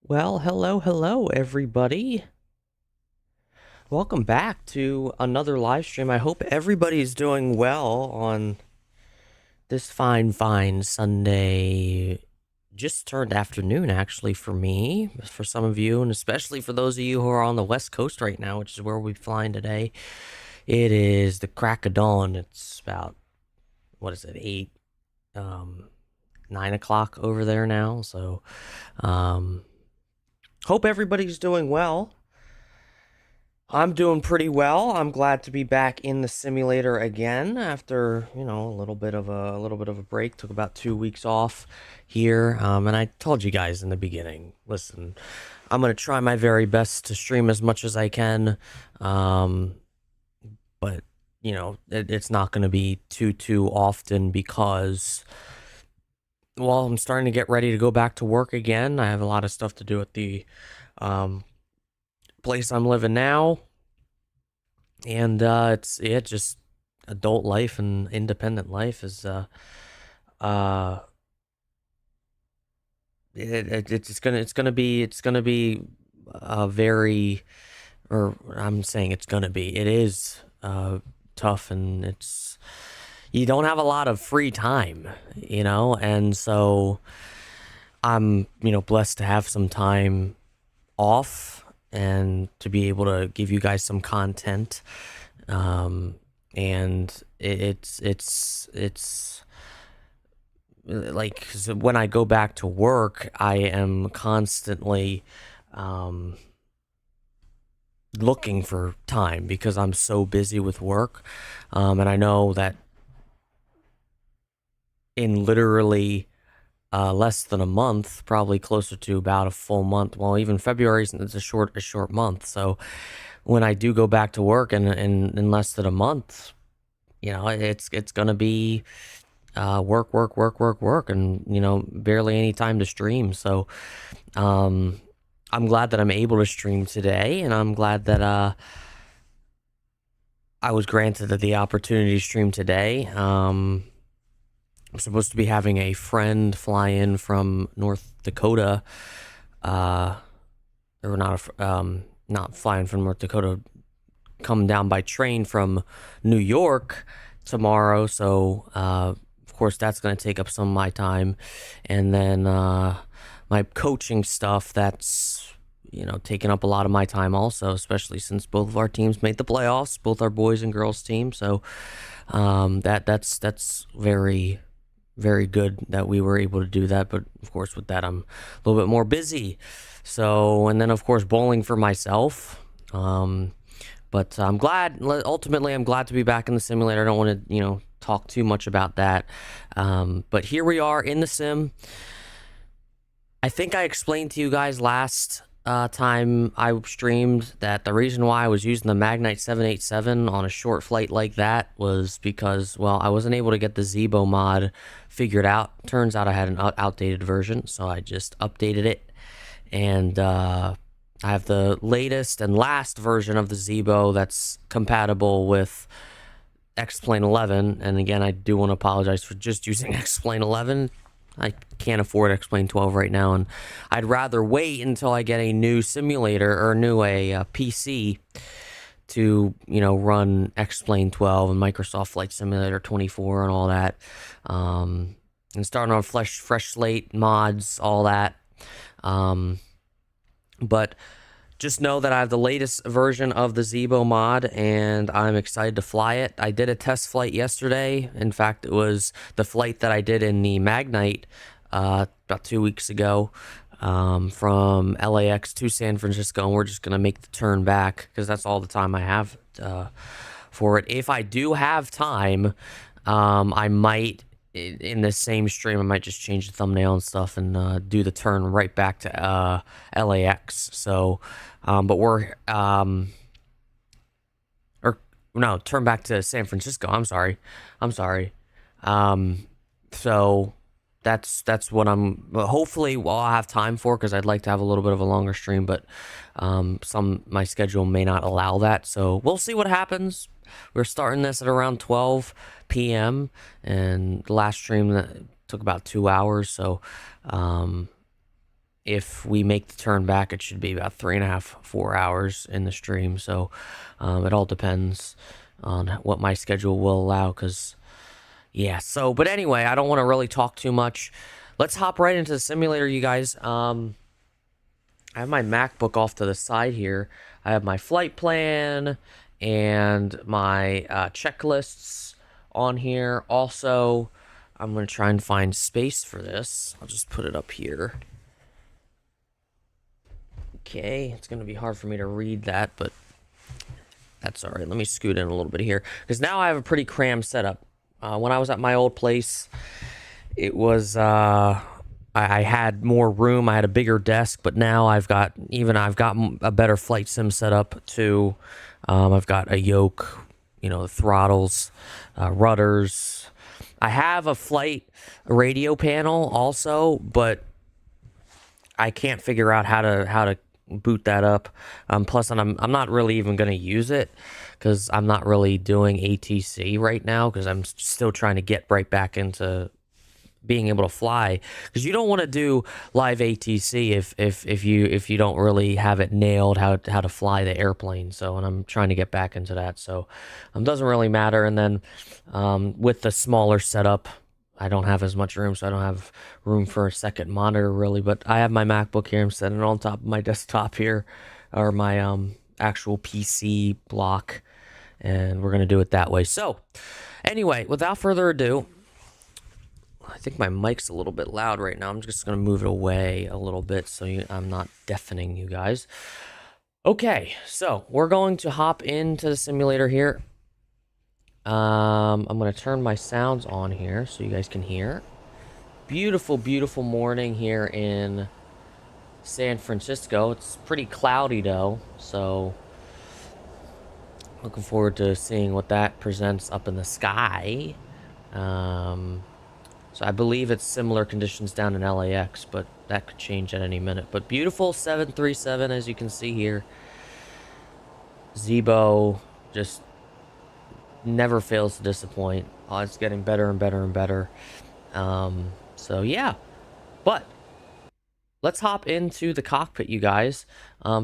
Well, hello, everybody. Welcome back to another live stream. I hope everybody's doing well on this fine Sunday. Just turned afternoon, actually, for me, for some of you, and especially for those of you who are on the West Coast right now, which is where we're flying today. It is the crack of dawn. It's about, 9 o'clock over there now. So, hope everybody's doing well. I'm doing pretty well. I'm glad to be back in the simulator again after, a little bit of a break. Took about 2 weeks off here. And I told you guys in the beginning, listen, I'm going to try my very best to stream as much as I can. But it's not going to be too often because, well, I'm starting to get ready to go back to work again. I have a lot of stuff to do at the place I'm living now, and it's just adult life and independent life is it's gonna be a very, or I'm saying it is tough, and you don't have a lot of free time, and so I'm blessed to have some time off and to be able to give you guys some content. And it's like, so when I go back to work, I am constantly looking for time because I'm so busy with work. And I know that in literally less than a month, probably closer to about a full month. Well, even February is a short month. So when I do go back to work in less than a month, it's gonna be work, and barely any time to stream. So I'm glad that I'm able to stream today, and I'm glad that I was granted the opportunity to stream today. I'm supposed to be having a friend fly in from North Dakota, or not flying from North Dakota, come down by train from New York tomorrow. So, of course, that's going to take up some of my time. And then my coaching stuff, that's, taking up a lot of my time also, especially since both of our teams made the playoffs, both our boys and girls team. So that's very, very good that we were able to do that. But of course, with that, I'm a little bit more busy. So, and then of course, bowling for myself. But I'm glad, ultimately, I'm glad to be back in the simulator. I don't want to, talk too much about that. But here we are in the sim. I think I explained to you guys last time I streamed that the reason why I was using the Magnite 787 on a short flight like that was because, well, I wasn't able to get the Zibo mod figured out. Turns out I had an outdated version, so I just updated it, and I have the latest and last version of the Zibo that's compatible with X-Plane 11. And again, I do want to apologize for just using X-Plane 11. I can't afford X-Plane 12 right now, and I'd rather wait until I get a new simulator or a PC to, run X-Plane 12 and Microsoft Flight Simulator 24 and all that, and starting on fresh slate, mods, all that. But just know that I have the latest version of the Zibo mod, and I'm excited to fly it. I did a test flight yesterday. In fact, it was the flight that I did in the Magnite about 2 weeks ago, from LAX to San Francisco, and we're just going to make the turn back because that's all the time I have for it. If I do have time, I might, in the same stream, I might just change the thumbnail and stuff and do the turn right back to LAX. So, but we're or no, turn back to San Francisco. I'm sorry. So that's what hopefully I'll have time for, because I'd like to have a little bit of a longer stream, but my schedule may not allow that. So we'll see what happens. We're starting this at around 12 p.m. and the last stream that took about 2 hours. So if we make the turn back, it should be about 3.5, 4 hours in the stream. So it all depends on what my schedule will allow, because yeah. So, but anyway, I don't want to really talk too much. Let's hop right into the simulator, you guys. I have my MacBook off to the side here. I have my flight plan and my checklists on here. Also, I'm going to try and find space for this. I'll just put it up here. Okay, it's going to be hard for me to read that, but that's all right. Let me scoot in a little bit here, because now I have a pretty crammed setup. When I was at my old place, it was I had more room. I had a bigger desk, but now I've got a better flight sim setup too. I've got a yoke, throttles, rudders. I have a flight radio panel also, but I can't figure out how to boot that up. Plus, I'm not really even going to use it, because I'm not really doing ATC right now, because I'm still trying to get right back into being able to fly, because you don't want to do live ATC if you don't really have it nailed how to fly the airplane. So, and I'm trying to get back into that, so doesn't really matter. And then with the smaller setup, I don't have as much room, so I don't have room for a second monitor really. But I have my MacBook here. I'm setting it on top of my desktop here, or my actual PC block, and we're gonna do it that way. So anyway, without further ado, I think my mic's a little bit loud right now. I'm just gonna move it away a little bit so I'm not deafening you guys. Okay, so we're going to hop into the simulator here. I'm going to turn my sounds on here so you guys can hear. Beautiful, beautiful morning here in San Francisco. It's pretty cloudy though, so looking forward to seeing what that presents up in the sky. So I believe it's similar conditions down in LAX, but that could change at any minute. But beautiful 737, as you can see here. Zibo just never fails to disappoint. It's getting better and better and better. So yeah, but let's hop into the cockpit, you guys.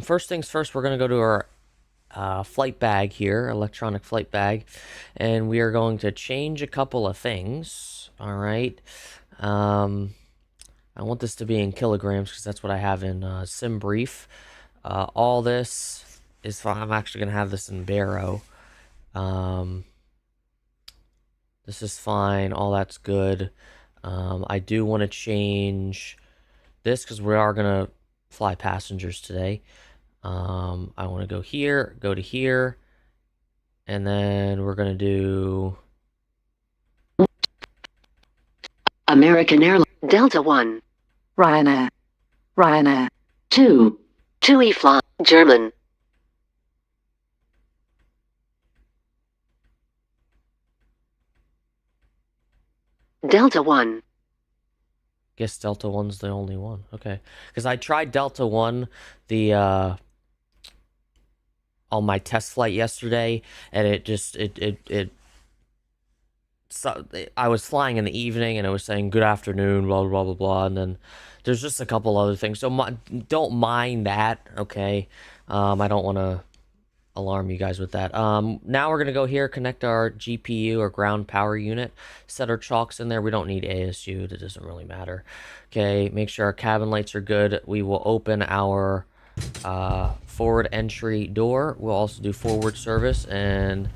First things first, we're going to go to our flight bag here, electronic flight bag, and we are going to change a couple of things. All right. I want this to be in kilograms, because that's what I have in sim brief. All this is fine. I'm actually going to have this in baro. This is fine. All that's good. I do want to change this, because we are going to fly passengers today. I want to go here, go to here, and then we're going to do American Airlines Delta 1, Ryanair 2, TUI fly, German. Delta 1. Guess Delta 1's the only one. Okay. Because I tried Delta 1 on my test flight yesterday, and I was flying in the evening, and it was saying good afternoon, blah, blah, blah, blah, and then there's just a couple other things. So don't mind that, okay? I don't want to alarm you guys with that. Now we're going to go here, connect our GPU or ground power unit, set our chalks in there. We don't need ASU. That doesn't really matter. Okay, make sure our cabin lights are good. We will open our forward entry door. We'll also do forward service, and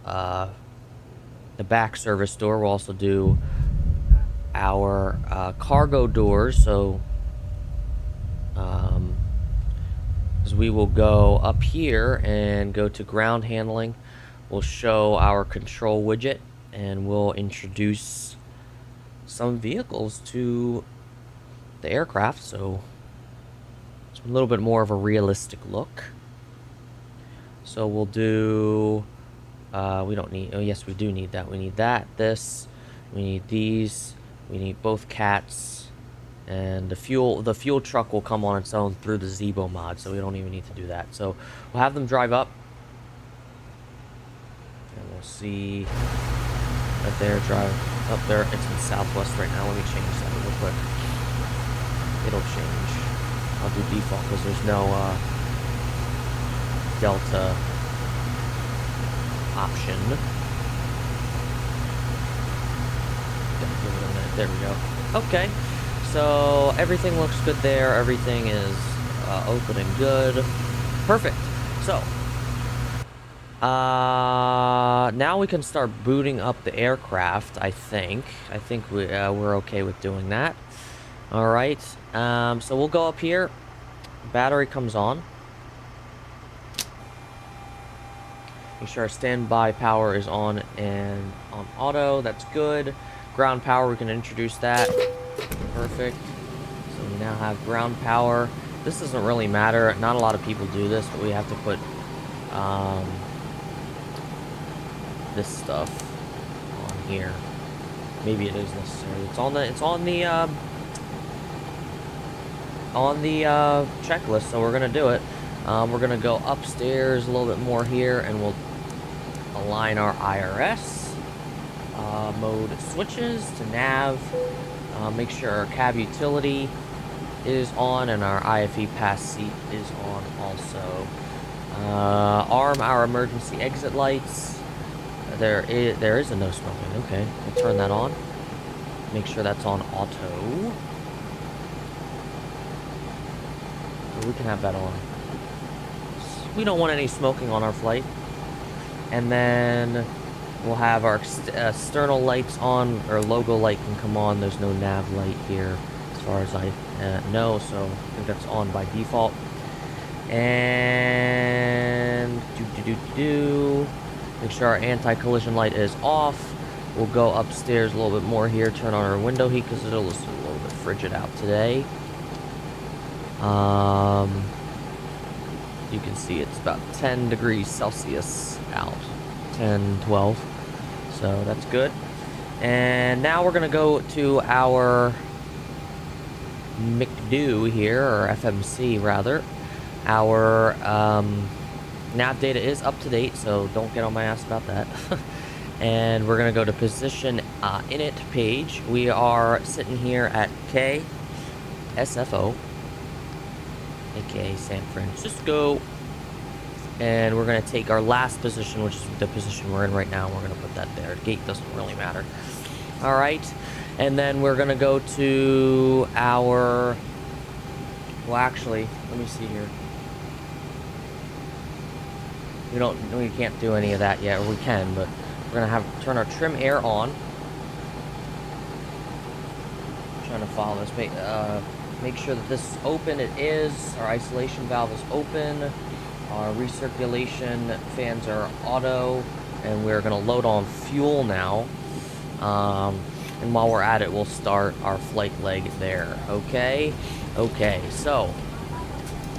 the back service door. We'll also do our cargo doors. So as we will go up here and go to ground handling, we'll show our control widget, and we'll introduce some vehicles to the aircraft, so it's a little bit more of a realistic look. So we'll do we don't need, oh yes, we do need that. We need that, this, we need these, we need both cats. And the fuel truck will come on its own through the Zibo mod, so we don't even need to do that. So we'll have them drive up, and we'll see that they're driving up there. It's in Southwest right now. Let me change that real quick. it'll change. I'll do default because there's no Delta option. Gotta give it a minute. There we go. Okay, so everything looks good there. Everything is open and good. Perfect. So now we can start booting up the aircraft. I think we're okay with doing that. All right. So we'll go up here. Battery comes on. Make sure our standby power is on and on auto. That's good. Ground power, we can introduce that. Perfect. So we now have ground power. This doesn't really matter. Not a lot of people do this, but we have to put this stuff on here. Maybe it is necessary. It's on the checklist, so we're gonna do it. We're gonna go upstairs a little bit more here, and we'll align our IRS mode switches to nav. Make sure our cab utility is on and our IFE pass seat is on also. Arm our emergency exit lights. There is a no smoking. Okay, we'll turn that on. Make sure that's on auto. We can have that on. We don't want any smoking on our flight. And then we'll have our external lights on. Our logo light can come on. There's no nav light here as far as I know, so I think that's on by default. And make sure our anti-collision light is off. We'll go upstairs a little bit more here, turn on our window heat because it'll look a little bit frigid out today. You can see it's about 10 degrees Celsius out, 10, 12, so that's good. And now we're gonna go to our McDo here, or FMC rather. Our nav data is up to date, so don't get on my ass about that. And we're gonna go to position init page. We are sitting here at KSFO, aka San Francisco, and we're gonna take our last position, which is the position we're in right now. We're gonna put that there. The gate doesn't really matter. All right, and then we're gonna go to our, well, actually, let me see here. We can't do any of that yet, or we can, but we're gonna turn our trim air on. I'm trying to follow this. Make sure that this is open. It is. Our isolation valve is open. Our recirculation fans are auto, and we're gonna load on fuel now. And while we're at it, we'll start our flight leg there. Okay. So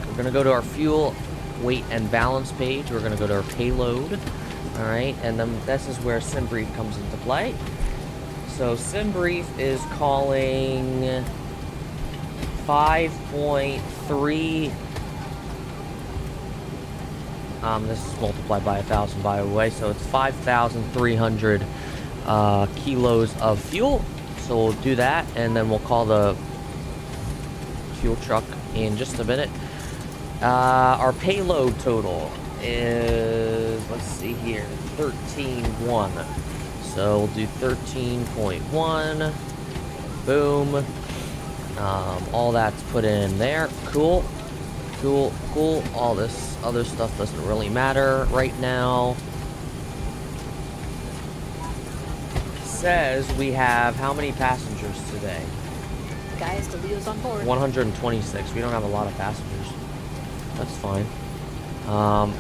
we're gonna go to our fuel weight and balance page. We're gonna go to our payload. All right, and then this is where SimBrief comes into play. So SimBrief is calling 5.3. This is multiplied by 1,000, by the way, so it's 5,300 kilos of fuel. So we'll do that, and then we'll call the fuel truck in just a minute. Our payload total is, let's see here, 13.1. So we'll do 13.1. Boom. All that's put in there. Cool. All this other stuff doesn't really matter right now. Says we have how many passengers today? Guys, the Leo's on board. 126. We don't have a lot of passengers. That's fine.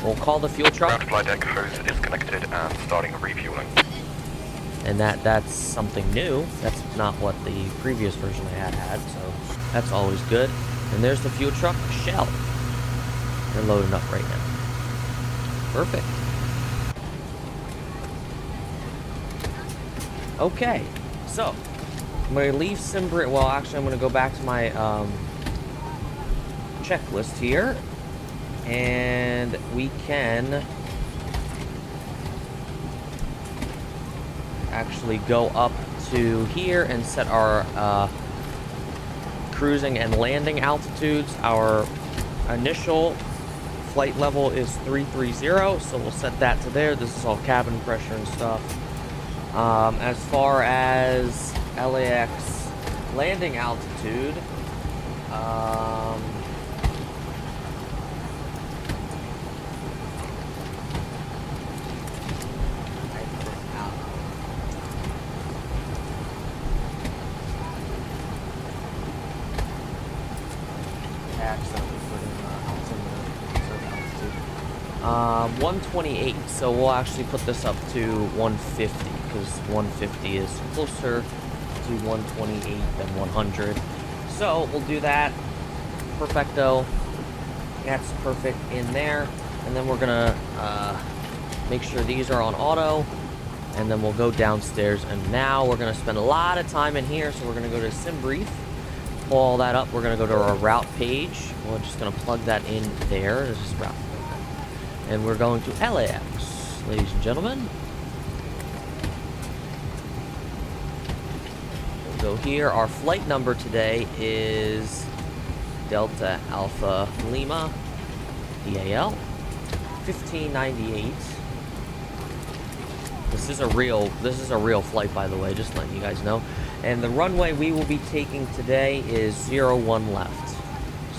We'll call the fuel truck. Ground flight deck hose is connected and starting refueling. And that's something new. That's not what the previous version I had, so that's always good. And there's the fuel truck shell. They're loading up right now. Perfect. Okay, so I'm going to leave SimBrief. Well, actually, I'm going to go back to my checklist here, and we can actually go up to here and set our cruising and landing altitudes. Our initial flight level is 330, so we'll set that to there. This is all cabin pressure and stuff. As far as LAX landing altitude, accidentally put in altitude. 128, so we'll actually put this up to 150 because 150 is closer to 128 than 100. So we'll do that. Perfecto. That's perfect in there. And then we're gonna make sure these are on auto. And then we'll go downstairs. And now we're gonna spend a lot of time in here. So we're gonna go to SimBrief. Pull all that up. We're gonna go to our route page. We're just gonna plug that in there. This is route. And we're going to LAX, ladies and gentlemen. We'll go here. Our flight number today is Delta Alpha Lima DAL 1598. This is a real flight, by the way, just letting you guys know. And the runway we will be taking today is 01 left.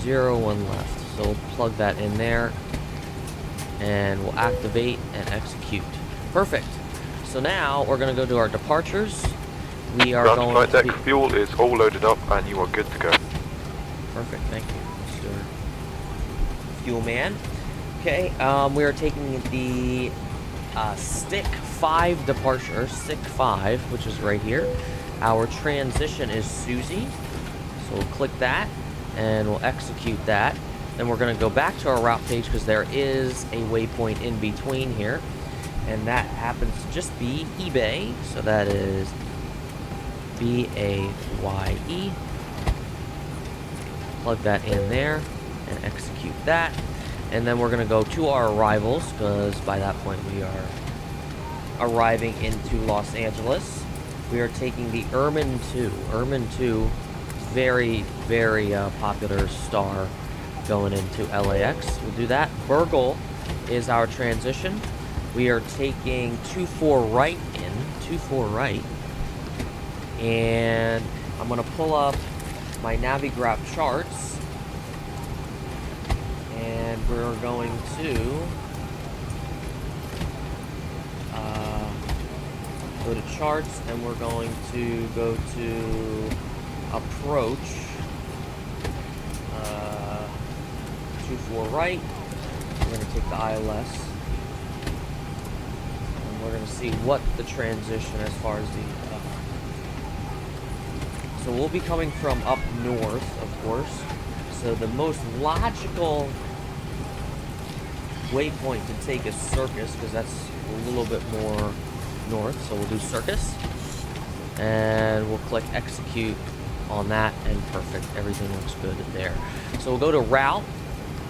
01 left. So we'll plug that in there. And we'll activate and execute. Perfect. So now we're going to go to our departures. We are Ground going flight to deck fuel is all loaded up and you are good to go. Perfect, thank you, Mr. Fuel Man. Okay, we are taking the stick 5 departure, stick 5, which is right here. Our transition is Susie. So we'll click that and we'll execute that. Then we're going to go back to our route page because there is a waypoint in between here. And that happens to just be eBay. So that is BAYE. Plug that in there and execute that. And then we're going to go to our arrivals because by that point we are arriving into Los Angeles. We are taking the Ermin 2. Ermin 2, very, very popular star going into LAX. We'll do that. Burgle is our transition. We are taking 24 right in, 24 right. And I'm going to pull up my Navigraph charts. And we're going to go to charts and we're going to go to approach. 24 right. We're going to take the ILS. And we're going to see what the transition as far as the... So we'll be coming from up north, of course. So the most logical waypoint to take is Circus, because that's a little bit more north. So we'll do Circus. And we'll click execute on that, and perfect. Everything looks good there. So we'll go to route.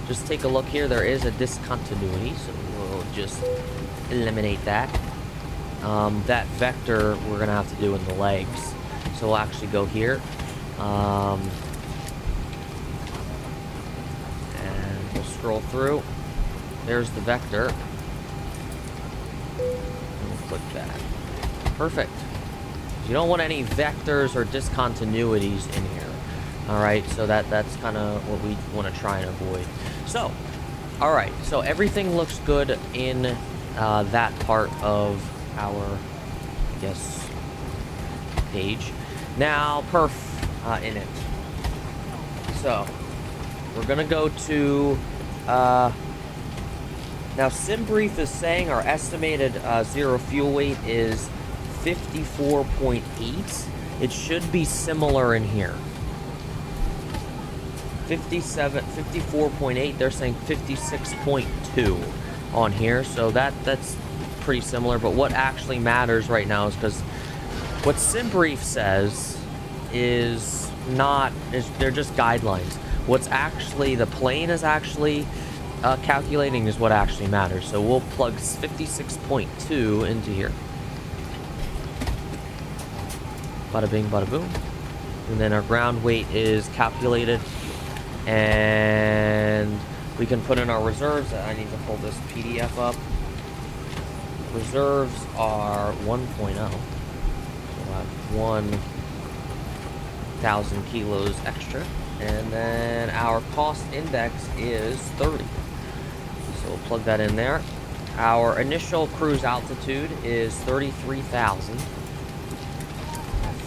Just take a look here. There is a discontinuity, so we'll just eliminate that. That vector we're going to have to do in the legs. So we'll actually go here. And we'll scroll through. There's the vector. And we'll click that. Perfect. You don't want any vectors or discontinuities in here. Alright, so that's kind of what we want to try and avoid. So, alright, so everything looks good in that part of our, I guess, page. Now, perf in it. So, we're going to go to, now SimBrief is saying our estimated zero fuel weight is 54.8. It should be similar in here. 54.8, they're saying 56.2 on here, so that's pretty similar. But what actually matters right now is because what SimBrief says is they're just guidelines. What's actually the plane is actually calculating is what actually matters. So we'll plug 56.2 into here. Bada bing, bada boom. And then our ground weight is calculated. And we can put in our reserves. I need to pull this PDF up. Reserves are 1.0. So 1,000 kilos extra. And then our cost index is 30. So we'll plug that in there. Our initial cruise altitude is 33,000. I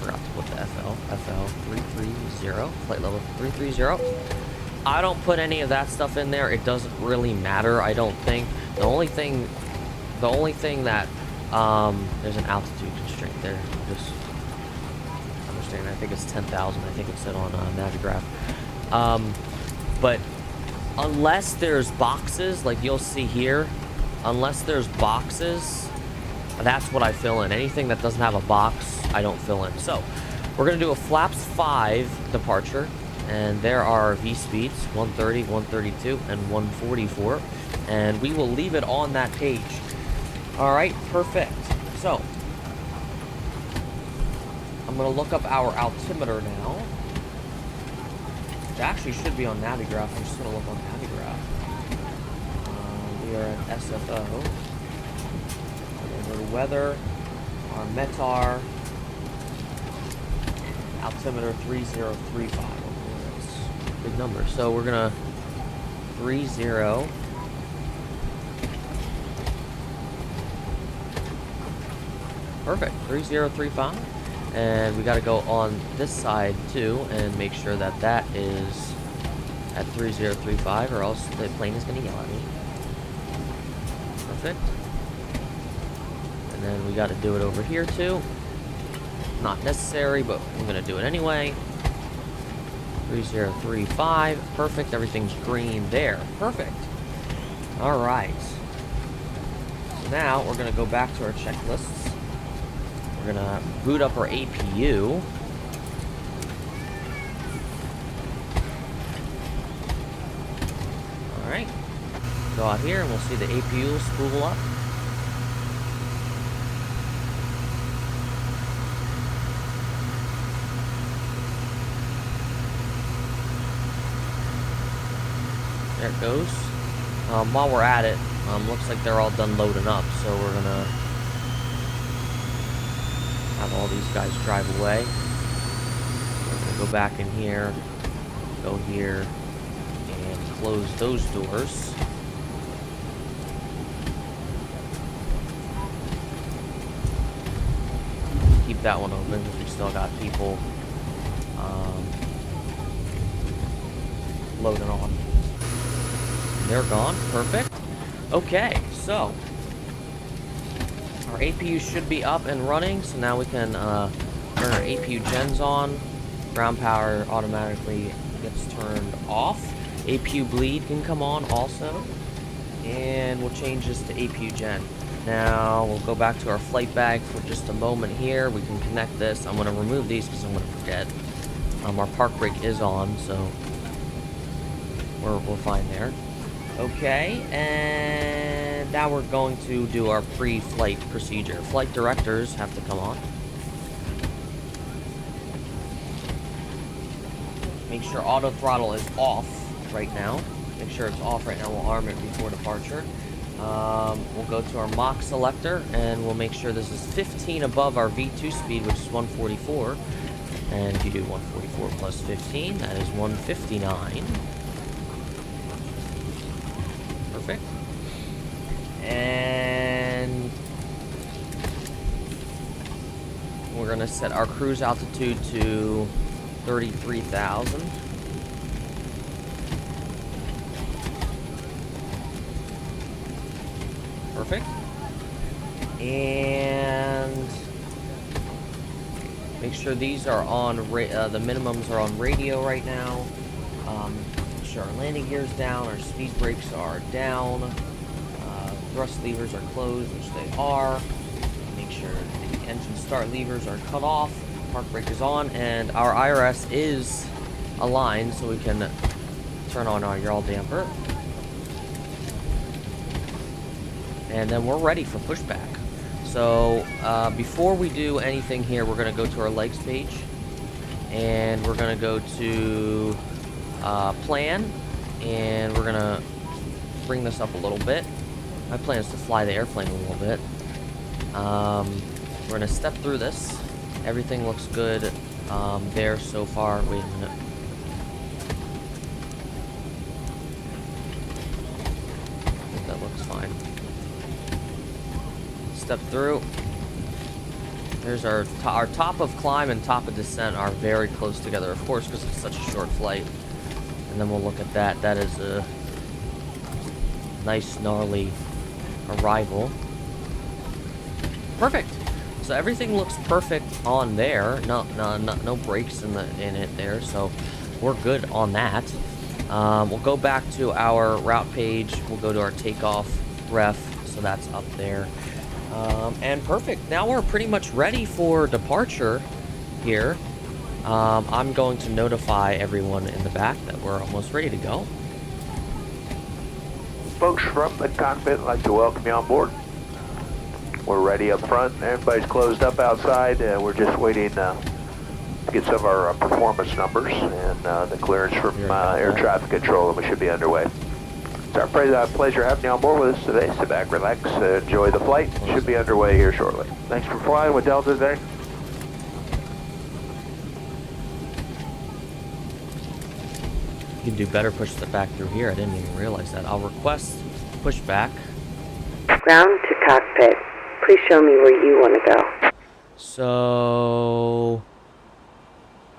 forgot to put the FL 330, flight level 330. I don't put any of that stuff in there. It doesn't really matter, I don't think. The only thing that there's an altitude constraint there. Just understand. I think it's 10,000. I think it said on Navigraph. But unless there's boxes, like you'll see here, unless there's boxes, that's what I fill in. Anything that doesn't have a box, I don't fill in. So we're gonna do a flaps 5 departure, and there are V speeds 130, 132, and 144, and we will leave it on that page. All right, perfect. So I'm gonna look up our altimeter now, which actually should be on Navigraph. I'm just gonna look on Navigraph. We are at SFO. We're going to weather, our METAR, altimeter 3035. That's a big number. So we're gonna 30. Perfect, 3035. And we got to go on this side too and make sure that that is at 3035, or else the plane is going to yell at me. Perfect. And then we got to do it over here too. Not necessary, but I'm going to do it anyway. 3035. Perfect. Everything's green there. Perfect. All right. So now we're going to go back to our checklists. We're going to boot up our APU. All right. Go out here and we'll see the APU spool up. There it goes. While we're at it, looks like they're all done loading up, so we're gonna have all these guys drive away. We're gonna go back in here, go here, and close those doors. Keep that one open because we still got people loading on. They're gone. Perfect. Okay, so our APU should be up and running, so now we can turn our APU gens on. Ground power automatically gets turned off. APU bleed can come on also, and we'll change this to APU gen. Now we'll go back to our flight bag for just a moment here. We can connect this. I'm going to remove these because I'm going to forget. Our park brake is on, so we're fine there. Okay, and now we're going to do our pre-flight procedure. Flight directors have to come on. Make sure auto throttle is off right now. Make sure it's off right now. We'll arm it before departure. We'll go to our Mach selector, and we'll make sure this is 15 above our V2 speed, which is 144. And if you do 144 plus 15, that is 159. Perfect. And we're going to set our cruise altitude to 33,000. Perfect. And make sure these are on, the minimums are on radio right now. Make sure our landing gear's down, our speed brakes are down, thrust levers are closed, which they are. Make sure the engine start levers are cut off, park brake is on, and our IRS is aligned, so we can turn on our yaw damper. And then we're ready for pushback. So before we do anything here, we're going to go to our legs page. and we're gonna go to plan, and we're gonna bring this up a little bit. My plan is to fly the airplane a little bit. We're gonna step through this. Everything looks good there so far. Wait a minute. I think that looks fine. Step through. There's our top of climb and top of descent are very close together, of course, because it's such a short flight. And then we'll look at that. That is a nice, gnarly arrival. Perfect. So everything looks perfect on there. No breaks in it there. So we're good on that. We'll go back to our route page. We'll go to our takeoff ref. So that's up there. And perfect. Now we're pretty much ready for departure here. I'm going to notify everyone in the back that we're almost ready to go. Folks from the cockpit, I'd like to welcome you on board. We're ready up front. Everybody's closed up outside. We're just waiting to get some of our performance numbers and the clearance from air traffic control, and we should be underway. It's our pleasure having you on board with us today. Sit back, relax, enjoy the flight. Should be underway here shortly. Thanks for flying with Delta today. You can do better push the back through here. I didn't even realize that. I'll request pushback. Ground to cockpit. Please show me where you want to go. So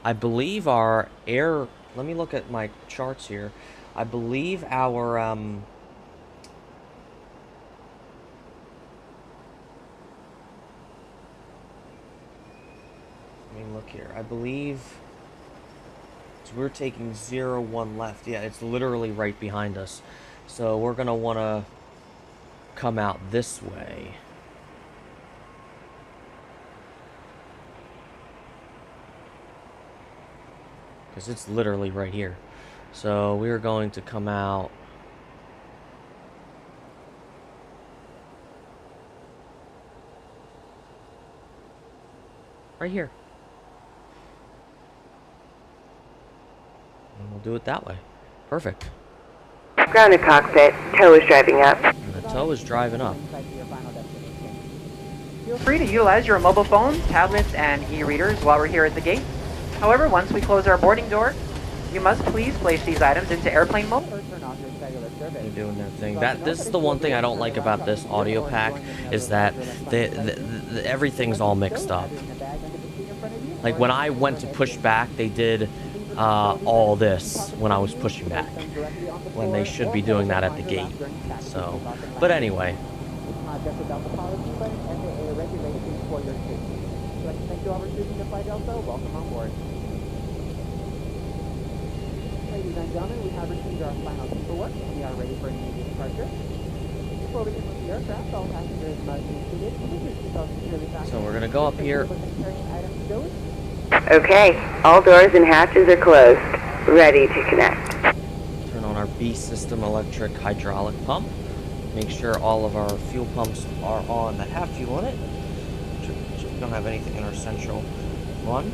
I believe our air, let me look at my charts here. I believe our let me look here. I believe we're taking 01 left. Yeah, it's literally right behind us. So we're gonna want to come out this way. Because it's literally right here. So we're going to come out right here. And we'll do it that way. Perfect. Ground to cockpit. Tow is driving up. And the tow is driving up. Feel free to utilize your mobile phones, tablets, and e-readers while we're here at the gate. However, once we close our boarding door, you must please place these items into airplane mode or turn off your cellular service. You're doing that thing. This is the one thing I don't like about this audio pack, is that everything's all mixed up. Like when I went to push back, they did all this when I was pushing back, when they should be doing that at the gate. So, but anyway. Thank you all for choosing to fly Delta. Welcome on board. Ladies and gentlemen, we have received our final paperwork and we are ready for immediate departure. Before we get with the aircraft, all passengers must be seated. Keep your seatbelts securely fastened. So we're gonna go up here. Okay, all doors and hatches are closed. Ready to connect. Turn on our B system electric hydraulic pump. Make sure all of our fuel pumps are on that have fuel in it. We don't have anything in our central one.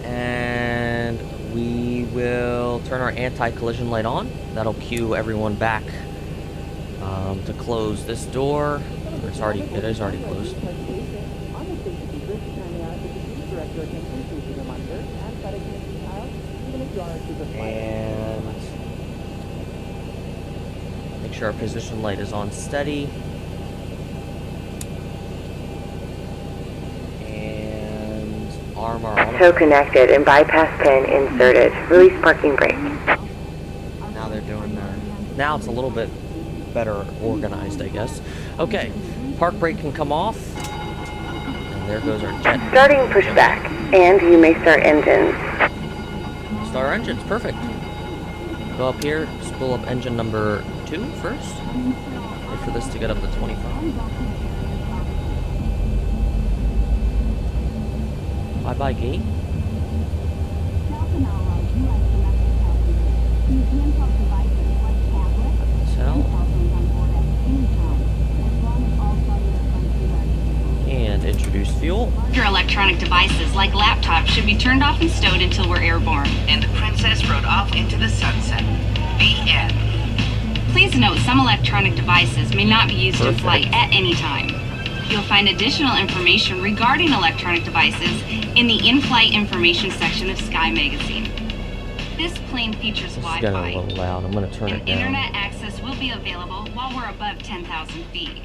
And we will turn our anti-collision light on. That'll cue everyone back to close this door. It is already closed. And make sure our position light is on steady. And arm our auto. Tow connected and bypass pin inserted. Release parking brake. Now they're doing their... Now it's a little bit better organized, I guess. Okay, park brake can come off. And there goes our jet. Starting pushback, and you may start engines. Start our engines, perfect. Go up here, spool up engine number 2 first. Wait for this to get up to 25. Bye-bye, gate. Tell. And introduce fuel. Your electronic electronic devices like laptops should be turned off and stowed until we're airborne. And the princess rode off into the sunset. The end. Please note some electronic devices may not be used in flight at any time. You'll find additional information regarding electronic devices in the in-flight information section of Sky Magazine. This plane features This is getting a Wi-Fi. little loud. I'm going to turn it And down. internet access will be available while we're above 10,000 feet.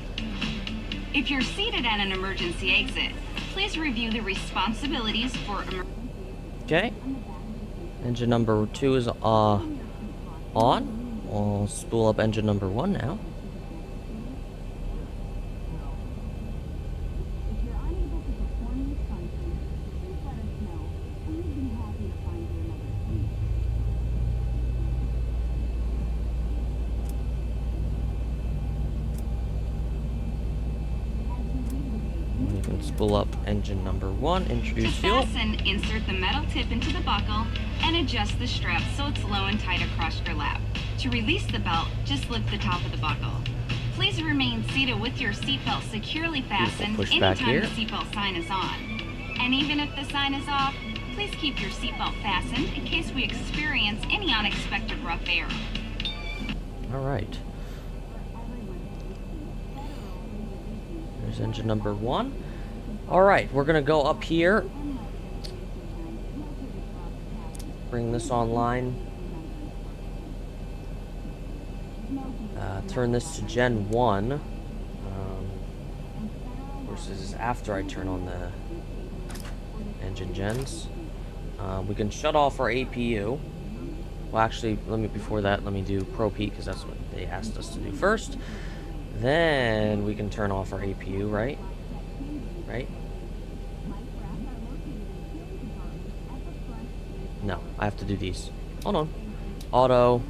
If you're seated at an emergency exit, please review the responsibilities for emergency. Okay. Engine number 2 is on. I'll spool up engine number 1 now. You can spool up engine number 1, To introduce fuel. fasten, insert the metal tip into the buckle and adjust the strap so it's low and tight across your lap. To release the belt, just lift the top of the buckle. Please remain seated with your seatbelt securely fastened push back anytime the here. seatbelt sign is on. And even if the sign is off, please keep your seatbelt fastened in case we experience any unexpected rough air. All right. There's engine number 1. All right, we're gonna go up here. Bring this online. Turn this to Gen 1. Of course, this is after I turn on the engine gens. We can shut off our APU. Well, actually, before that, let me do probe heat because that's what they asked us to do first. Then we can turn off our APU, right? Right? No, I have to do these. Hold on. Auto.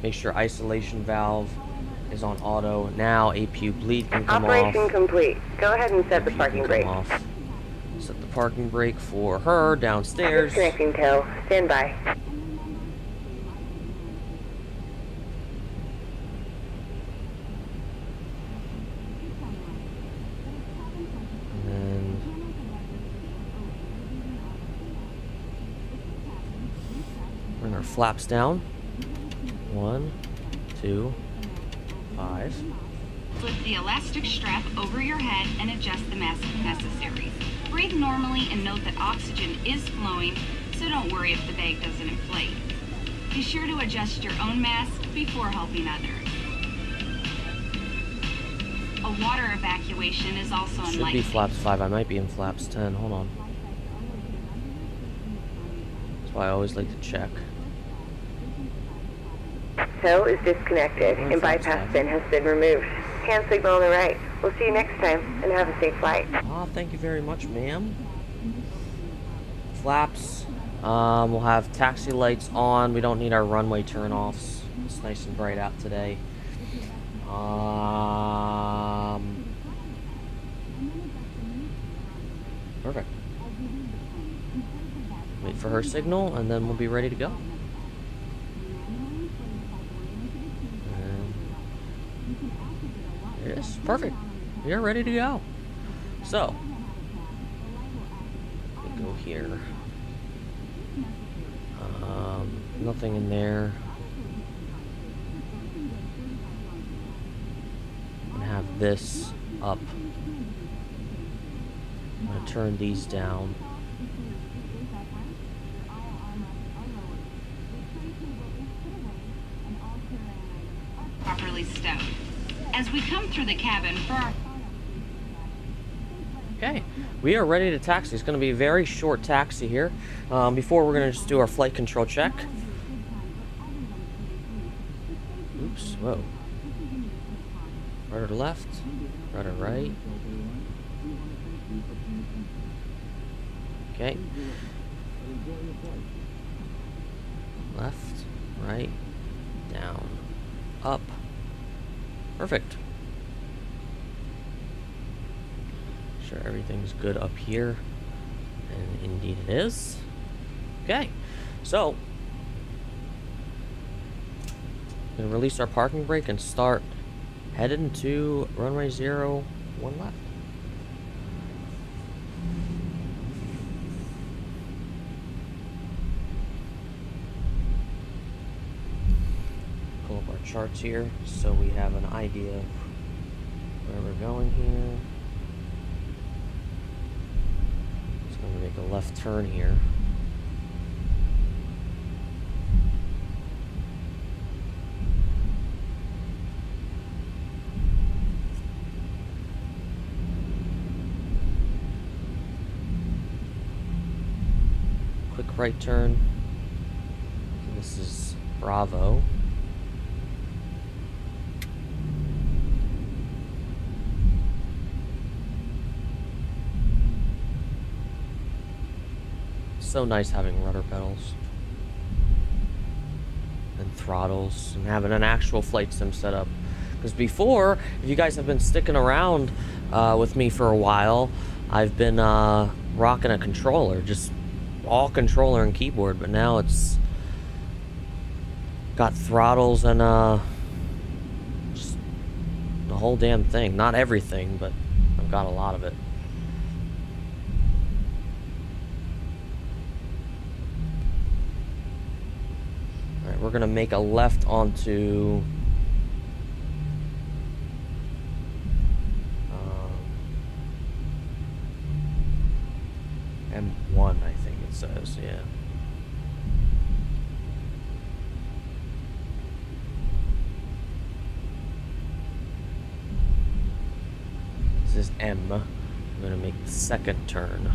Make sure isolation valve is on auto. Now APU bleed can come Operation off. complete. Go ahead and set the APU parking can brake. come off. Set the parking brake for her downstairs. Disconnecting tow. Stand by. And then bring our flaps down. 1, 2, 5. Flip the elastic strap over your head and adjust the mask if necessary. Breathe normally and note that oxygen is flowing, so don't worry if the bag doesn't inflate. Be sure to adjust your own mask before helping others. A water evacuation is also Should unlikely. be flaps 5. I might be in flaps 10. Hold on. That's why I always like to check. Tow is disconnected Oh, and flaps bypass 5. bin has been removed. Hand signal on the right. We'll see you next time and have a safe flight. Ah, thank you very much, ma'am. Flaps. We'll have taxi lights on. We don't need our runway turn-offs. It's nice and bright out today. Perfect. Wait for her signal, and then we'll be ready to go. And there it is. Perfect. We are ready to go. So, we go here. Nothing in there. I'm gonna have this up. I'm gonna turn these down. Properly stowed. As we come through the cabin for our... Okay, we are ready to taxi. It's going to be a very short taxi here. Before, we're going to just do our flight control check. Oops, whoa. Right or left? Right or right? Okay. Left, right, down, up. Perfect. Sure everything's good up here, and indeed it is. Okay, so I'm gonna release our parking brake and start heading to runway 01 left. charts here so we have an idea of where we're going here. Just going to make a left turn here. Quick right turn. This is Bravo. So nice having rudder pedals and throttles and having an actual flight sim set up. Because before, if you guys have been sticking around with me for a while, I've been rocking a controller, just all controller and keyboard, but now it's got throttles and just the whole damn thing. Not everything, but I've got a lot of it. Alright, we're gonna make a left onto M1, I think it says, yeah. This is M. I'm gonna make the second turn.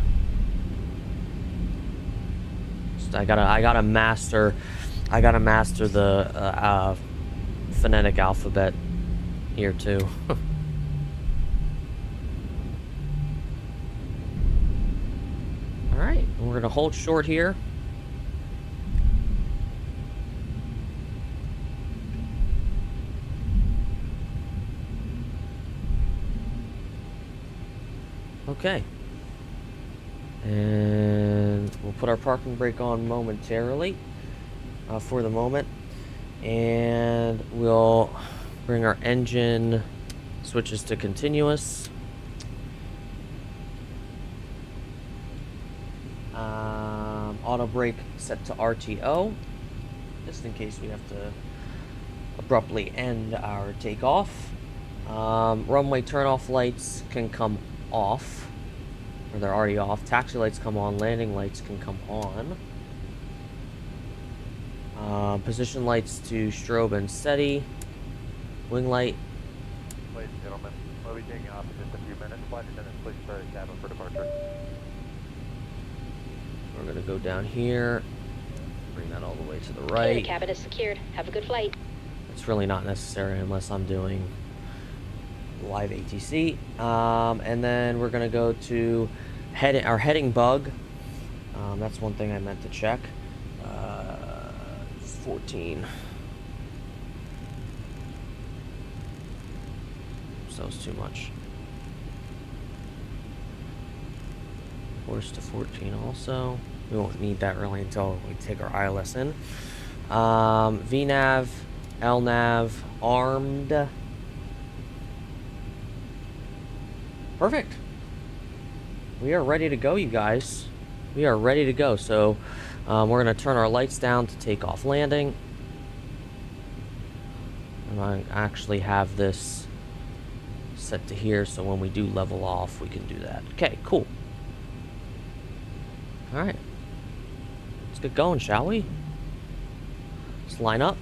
So I gotta master the phonetic alphabet here too. Alright, we're gonna hold short here. Okay. And we'll put our parking brake on momentarily, for the moment. And we'll bring our engine switches to continuous. Auto brake set to RTO, just in case we have to abruptly end our takeoff. Runway turn-off lights can come off, or they're already off. Taxi lights come on, landing lights can come on. Position lights to strobe and steady. Wing light. Ladies and gentlemen, we'll be taking off in just a few minutes. Flight attendants, please prepare the cabin for departure. We're gonna go down here, bring that all the way to the Okay, right. the cabin is secured. Have a good flight. It's really not necessary unless I'm doing live ATC. And then we're gonna go to our heading bug. That's one thing I meant to check. 14. So it's too much. Force to 14 also. We won't need that really until we take our ILS in. VNAV, LNAV, armed. Perfect. We are ready to go, you guys. We are ready to go. So we're going to turn our lights down to take off landing. And I actually have this set to here, so when we do level off, we can do that. Okay, cool. All right. Let's get going, shall we? Let's line up.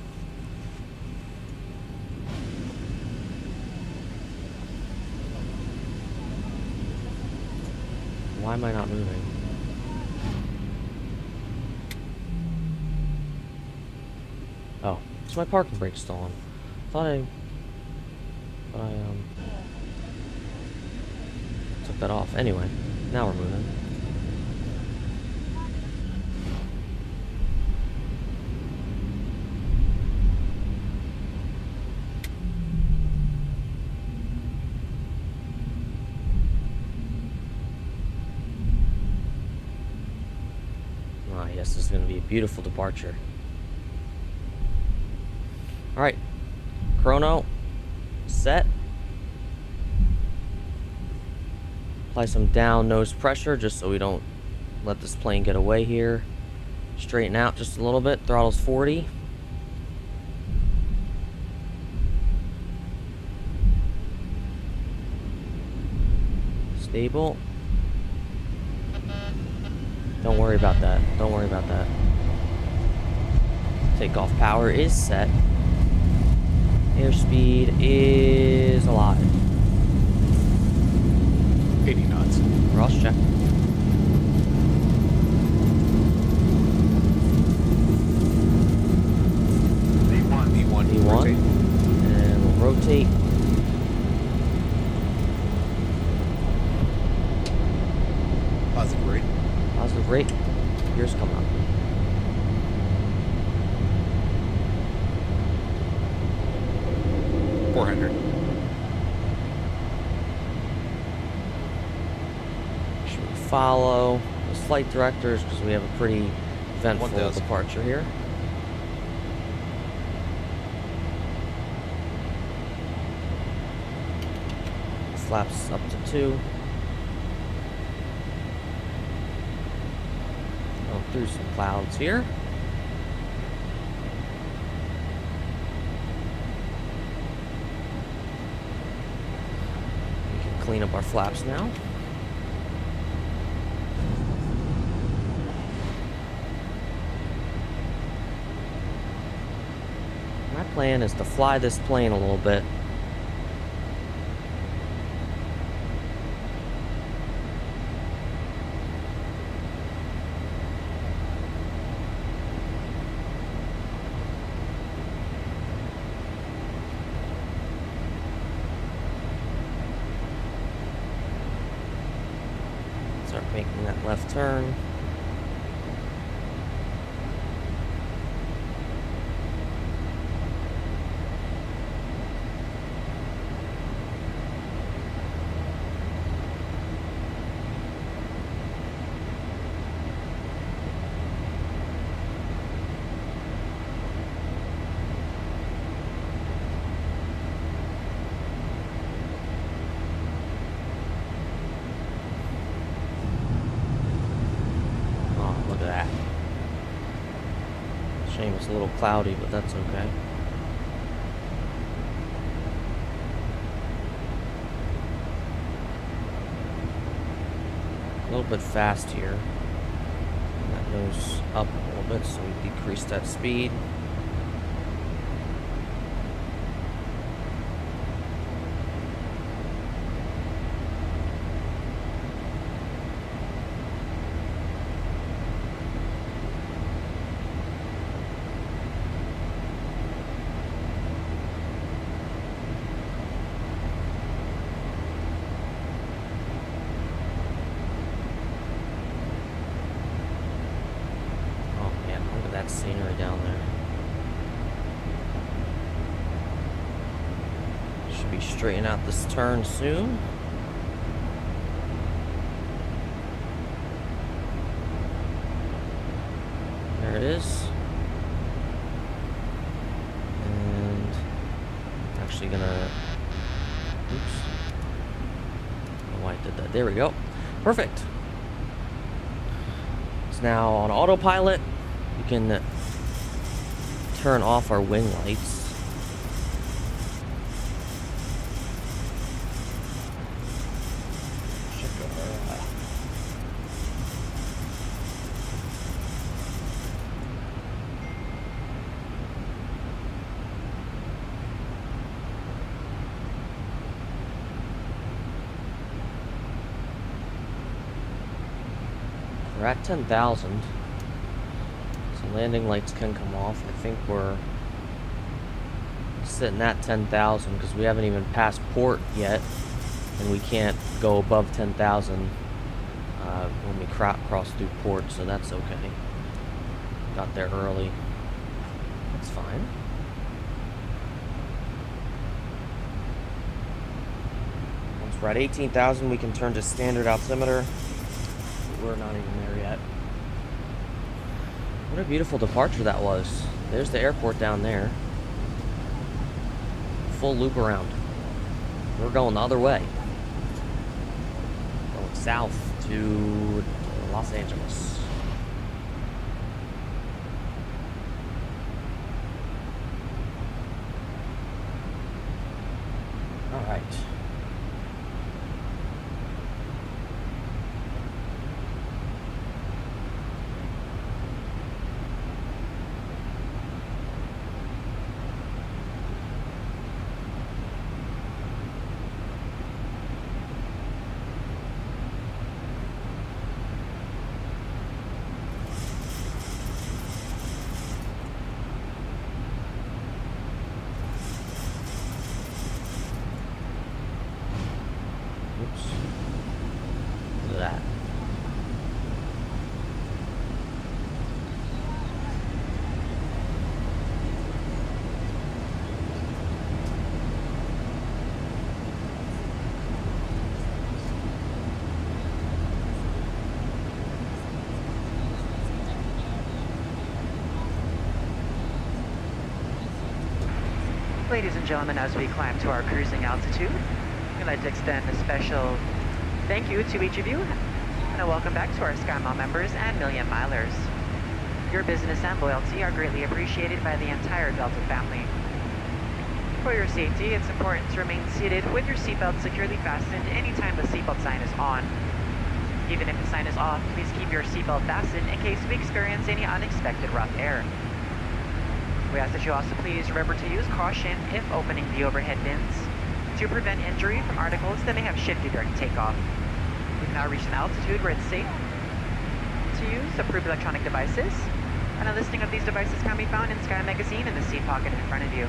Why am I not moving? Oh, is my parking brake still on? Thought I took that off. Anyway, now we're moving. Ah, yes, this is going to be a beautiful departure. Alright, chrono, set. Apply some down nose pressure just so we don't let this plane get away here. Straighten out just a little bit, throttle's 40. Stable. Don't worry about that. Don't worry about that. Takeoff power is set. Airspeed is allotted. 80 knots. Cross check. V1. V1. Rotate. And we'll rotate. Positive rate. Positive rate. Gears come up. Should we follow the flight directors because we have a pretty eventful 1000. departure here? Flaps up to 2. Go through some clouds here. We can clean up our flaps now. My plan is to fly this plane a little bit. Start making that left turn. Shame it's a little cloudy, but that's okay. A little bit fast here. That goes up a little bit, so we decrease that speed. Scenery down there. Should be straightening out this turn soon. There it is. And actually gonna, oops. I don't know why I did that. There we go. Perfect. It's now on autopilot. You can turn off our wing lights. We're at 10,000. Landing lights can come off. I think we're sitting at 10,000 because we haven't even passed port yet, and we can't go above 10,000 when we cross through port, so that's okay. Got there early. That's fine. Once we're at 18,000, we can turn to standard altimeter. We're not even there yet. What a beautiful departure that was. There's the airport down there. Full loop around. We're going the other way. Going south to Los Angeles. All right. Ladies and gentlemen, as we climb to our cruising altitude, we'd like to extend a special thank you to each of you, and a welcome back to our SkyMile members and Million Milers. Your business and loyalty are greatly appreciated by the entire Delta family. For your safety, it's important to remain seated with your seatbelt securely fastened anytime the seatbelt sign is on. Even if the sign is off, please keep your seatbelt fastened in case we experience any unexpected rough air. We ask that you also please remember to use caution if opening the overhead bins to prevent injury from articles that may have shifted during takeoff. We've now reached an altitude where it's safe to use approved electronic devices, and a listing of these devices can be found in Sky Magazine in the seat pocket in front of you.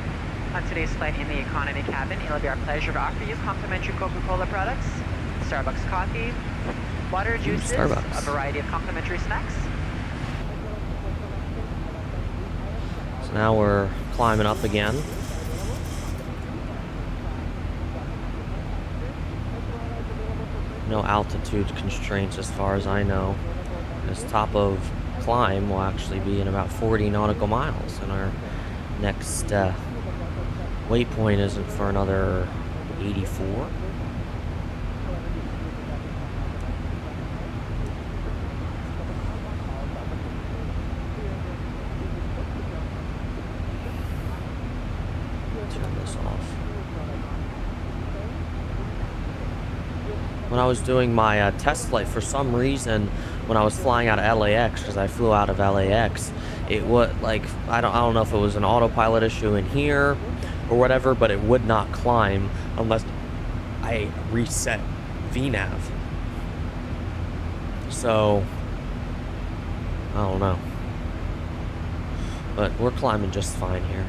On today's flight in the economy cabin, it'll be our pleasure to offer you complimentary Coca-Cola products, Starbucks coffee, water, juices, a variety of complimentary snacks. So now we're climbing up again. No altitude constraints as far as I know. This top of climb will actually be in about 40 nautical miles, and our next waypoint isn't for another 84. Turn this off. When I was doing my test flight, for some reason, when I was flying out of LAX, because I flew out of LAX, it would, like, I don't know if it was an autopilot issue in here or whatever, but it would not climb unless I reset VNav. So, I don't know. But we're climbing just fine here.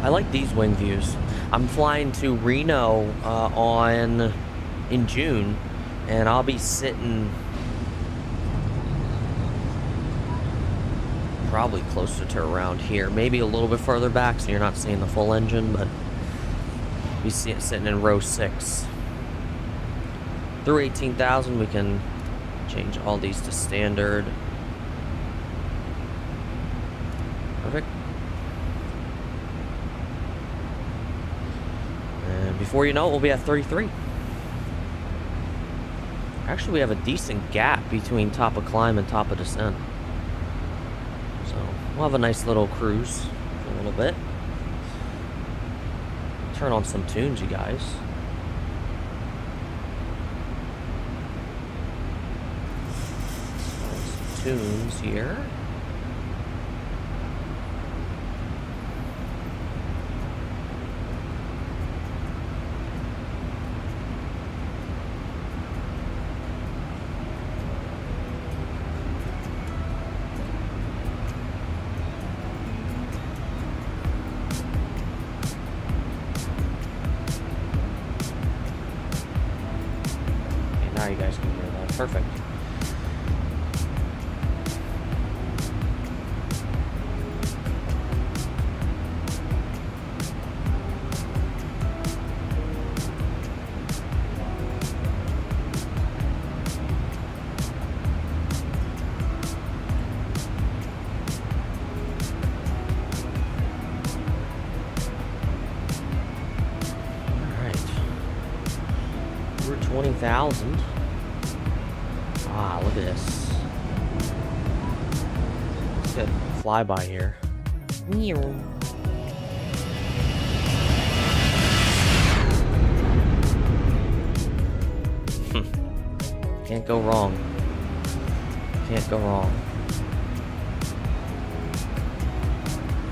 I like these wing views. I'm flying to Reno in June, and I'll be sitting probably closer to around here, maybe a little bit further back, so you're not seeing the full engine, but we see it sitting in row 6. Through 18,000, we can change all these to standard. Perfect. Before you know it, we'll be at 33. Actually, we have a decent gap between top of climb and top of descent. So, we'll have a nice little cruise for a little bit. Turn on some tunes, you guys. Some tunes here. Now you guys can hear that. Perfect. All right. We're 20,000. Ah, look at this. Let's get a flyby here. Can't go wrong. Can't go wrong.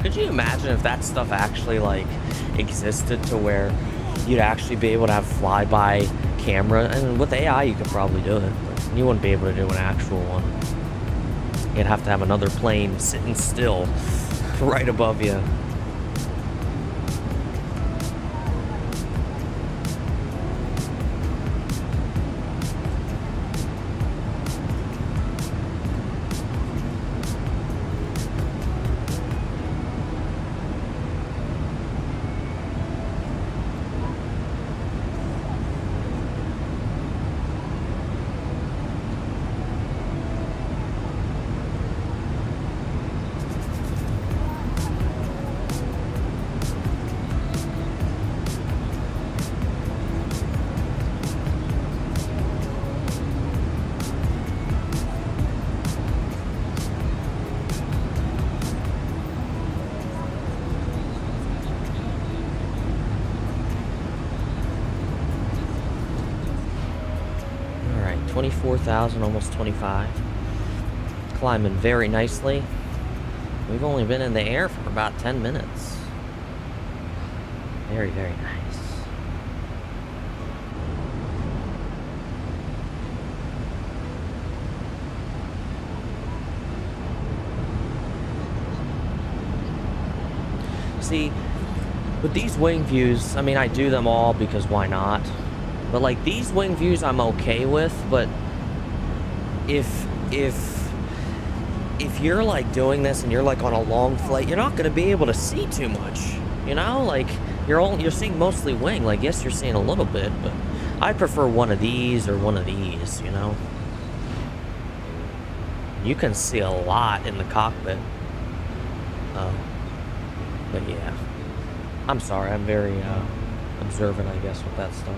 Could you imagine if that stuff actually, like, existed to where you'd actually be able to have flyby camera? And with AI, you could probably do it. You wouldn't be able to do an actual one. You'd have to have another plane sitting still right above you. 24,000, almost 25. Climbing very nicely. We've only been in the air for about 10 minutes. Very, very nice. See, with these wing views, I mean, I do them all because why not? But like these wing views I'm okay with, but if you're like doing this and you're like on a long flight, you're not going to be able to see too much, you know? Like you're seeing mostly wing. Like yes, you're seeing a little bit, but I prefer one of these or one of these, you know? You can see a lot in the cockpit. But yeah, I'm sorry, I'm very observant, I guess, with that stuff.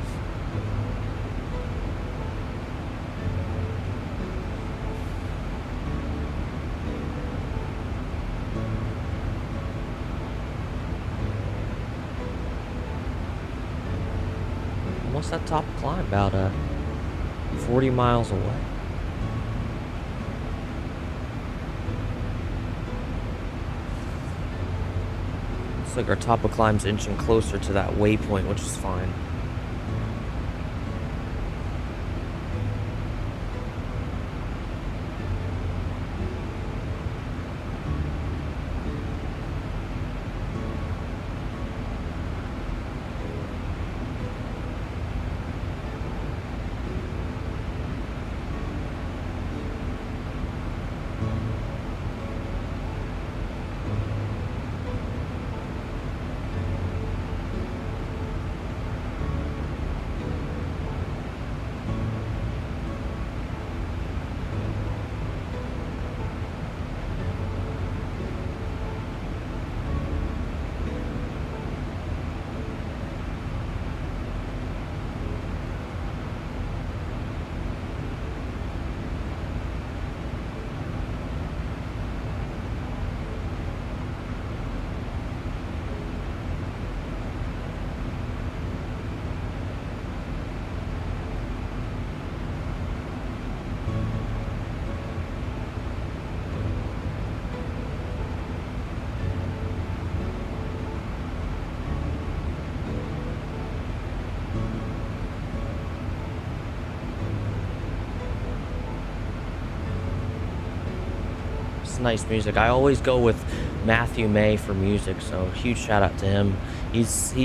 Almost that top climb, about 40 miles away. Looks like our top of climb's inching closer to that waypoint, which is fine. Nice music. I always go with Matthew May for music, so huge shout out to him. He's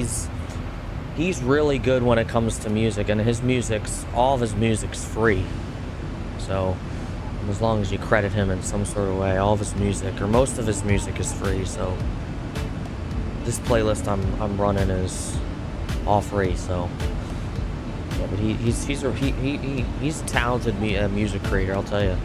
really good when it comes to music, and all of his music's free. So as long as you credit him in some sort of way, all of his music or most of his music is free. So this playlist I'm running is all free. So yeah, but he's a talented music creator, I'll tell you.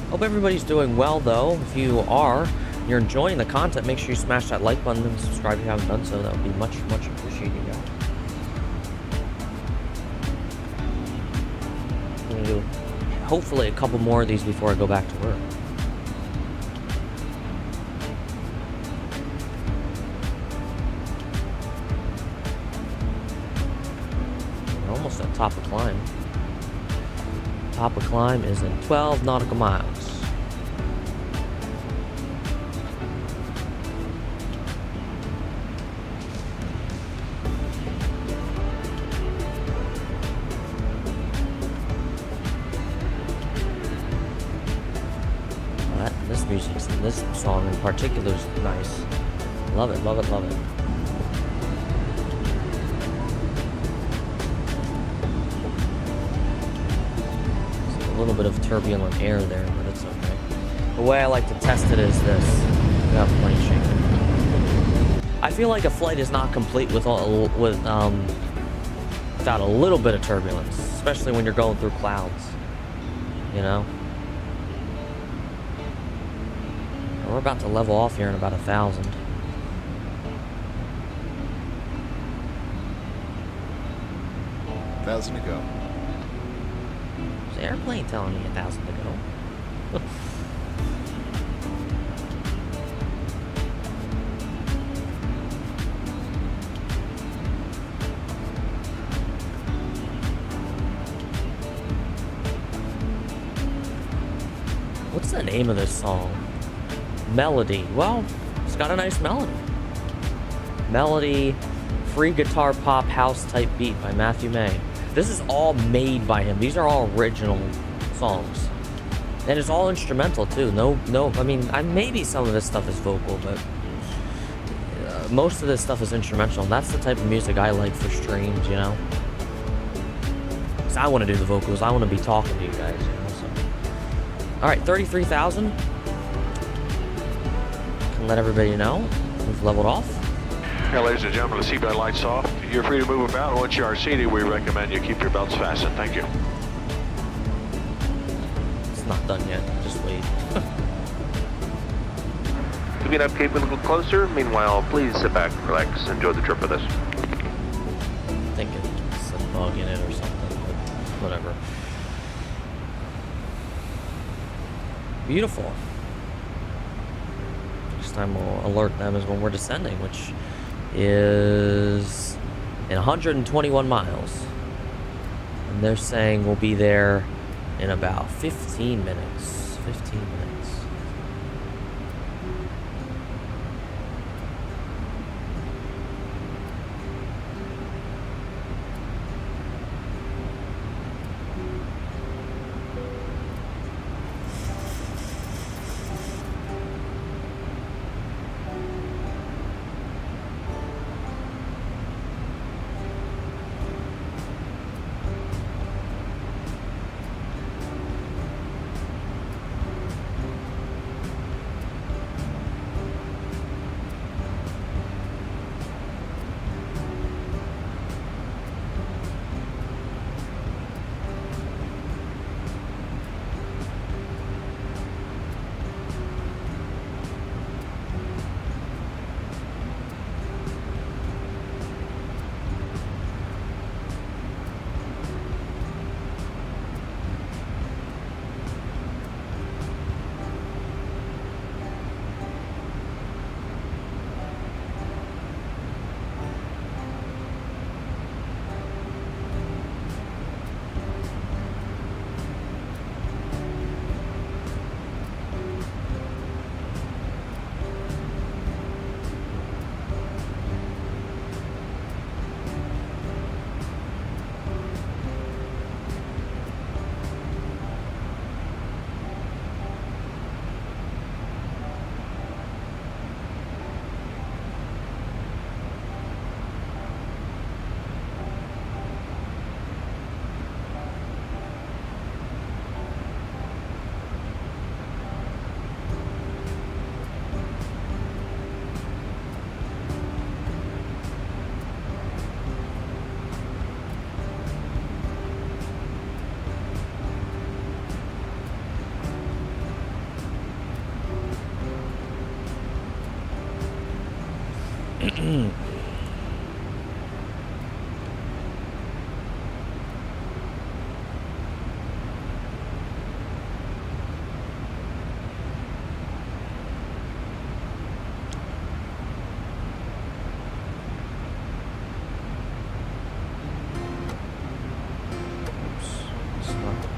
Hope everybody's doing well, though. If you are, you're enjoying the content, make sure you smash that like button and subscribe if you haven't done so. That would be much, much appreciated, guys. I'm gonna do hopefully a couple more of these before I go back to work. We're almost at top of climb. Top of climb is in 12 nautical miles. This song in particular is nice. Love it, love it, love it. A little bit of turbulent air there, but it's okay. The way I like to test it is this. Without plane shaking. I feel like a flight is not complete without a little bit of turbulence, especially when you're going through clouds. You know? We're about to level off here in about 1,000. $1,000 to go. There's an airplane telling me 1,000 to go. What's the name of this song? Melody. Well, it's got a nice melody. Melody, free guitar pop house type beat by Matthew May. This is all made by him. These are all original songs. And it's all instrumental too. I mean, maybe some of this stuff is vocal, but most of this stuff is instrumental. And that's the type of music I like for streams, you know? Because I want to do the vocals. I want to be talking to you guys, you know? So. Alright, 33,000. Can let everybody know. We've leveled off. Yeah, ladies and gentlemen, the seatbelt lights off. You're free to move about. Once you are seated, we recommend you keep your belts fastened. Thank you. It's not done yet. Just wait. To get up, keep a little closer. Meanwhile, please sit back, relax, enjoy the trip with us. I'm thinking it's a bug in it or something, but whatever. Beautiful. Next time we'll alert them is when we're descending, which is in 121 miles. And they're saying we'll be there in about 15 minutes. 15 minutes.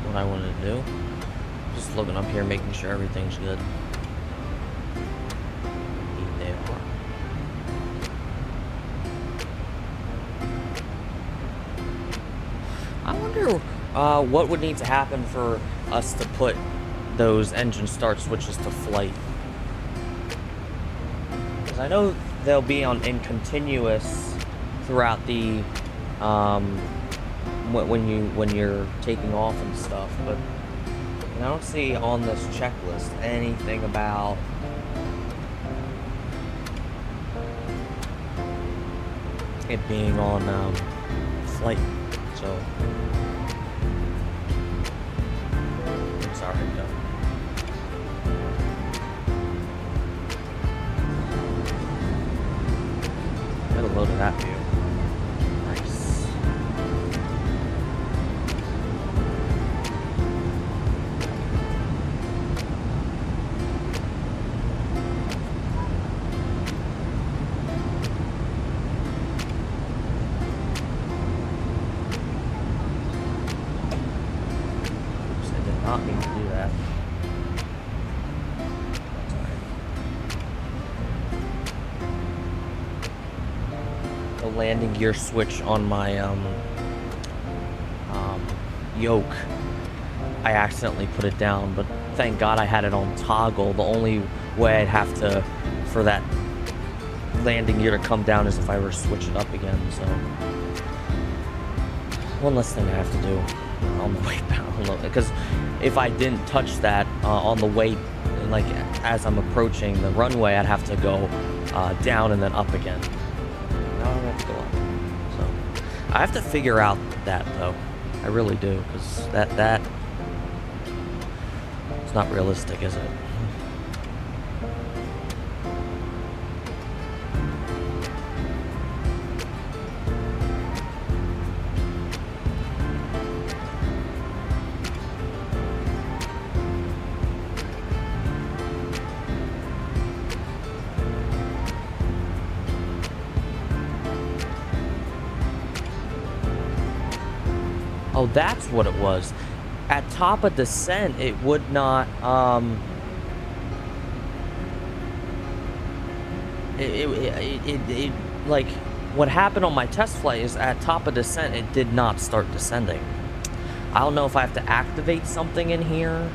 What I wanted to do. Just looking up here, making sure everything's good. Indeed they are. I wonder what would need to happen for us to put those engine start switches to flight. Because I know they'll be in continuous throughout the when you're taking off and stuff, but I don't see on this checklist anything about it being on flight, so it's alright though. Got a load of that view. Not mean to do that. landing gear switch on my yoke, I accidentally put it down, but thank God I had it on toggle. The only way I'd have to, for that landing gear to come down, is if I were to switch it up again, so. One less thing I have to do on the way down, because if I didn't touch that on the way, like as I'm approaching the runway, I'd have to go down and then up again. Now I have to go up. So I have to figure out that though. I really do, because that it's not realistic, is it? Oh, that's what it was. At top of descent, it would not, like, what happened on my test flight is at top of descent, it did not start descending. I don't know if I have to activate something in here.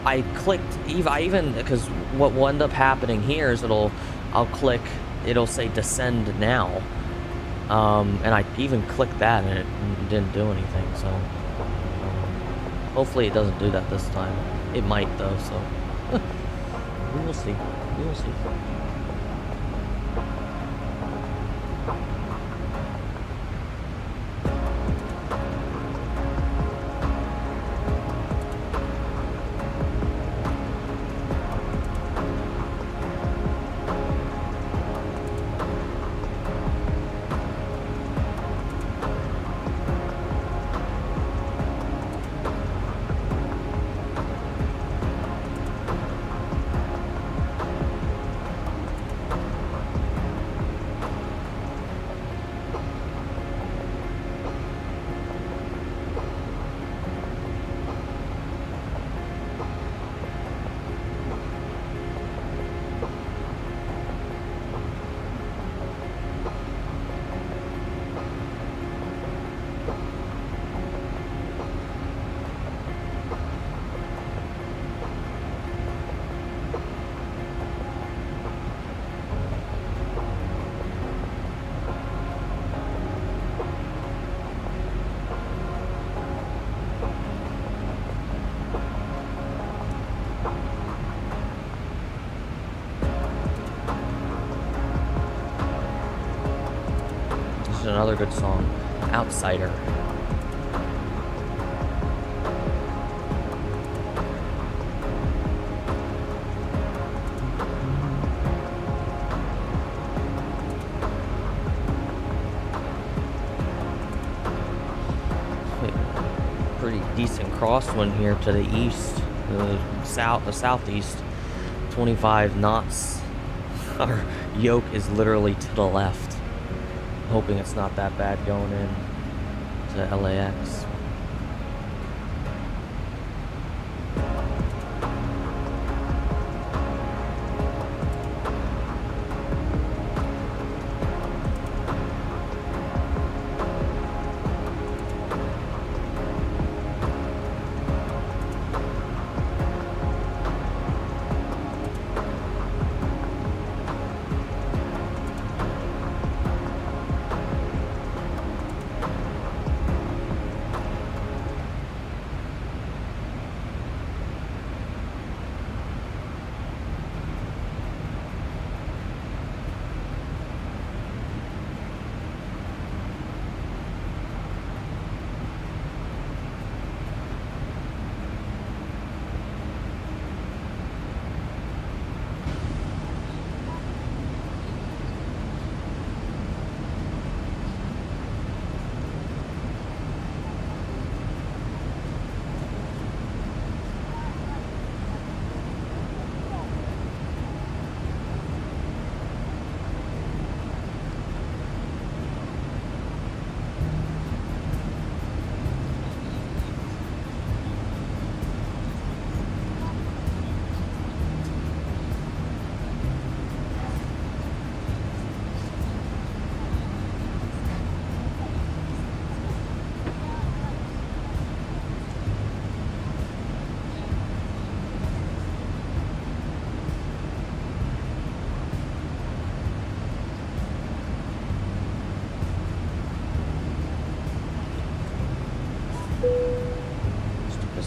I clicked, because what will end up happening here is I'll click, it'll say descend now. And I even clicked that and it didn't do anything, so hopefully it doesn't do that this time. It might though, so we will see. We will see. Another good song, Outsider. Pretty decent crosswind here to the east, the southeast, 25 knots. Our yoke is literally to the left. Hoping it's not that bad going in to LAX.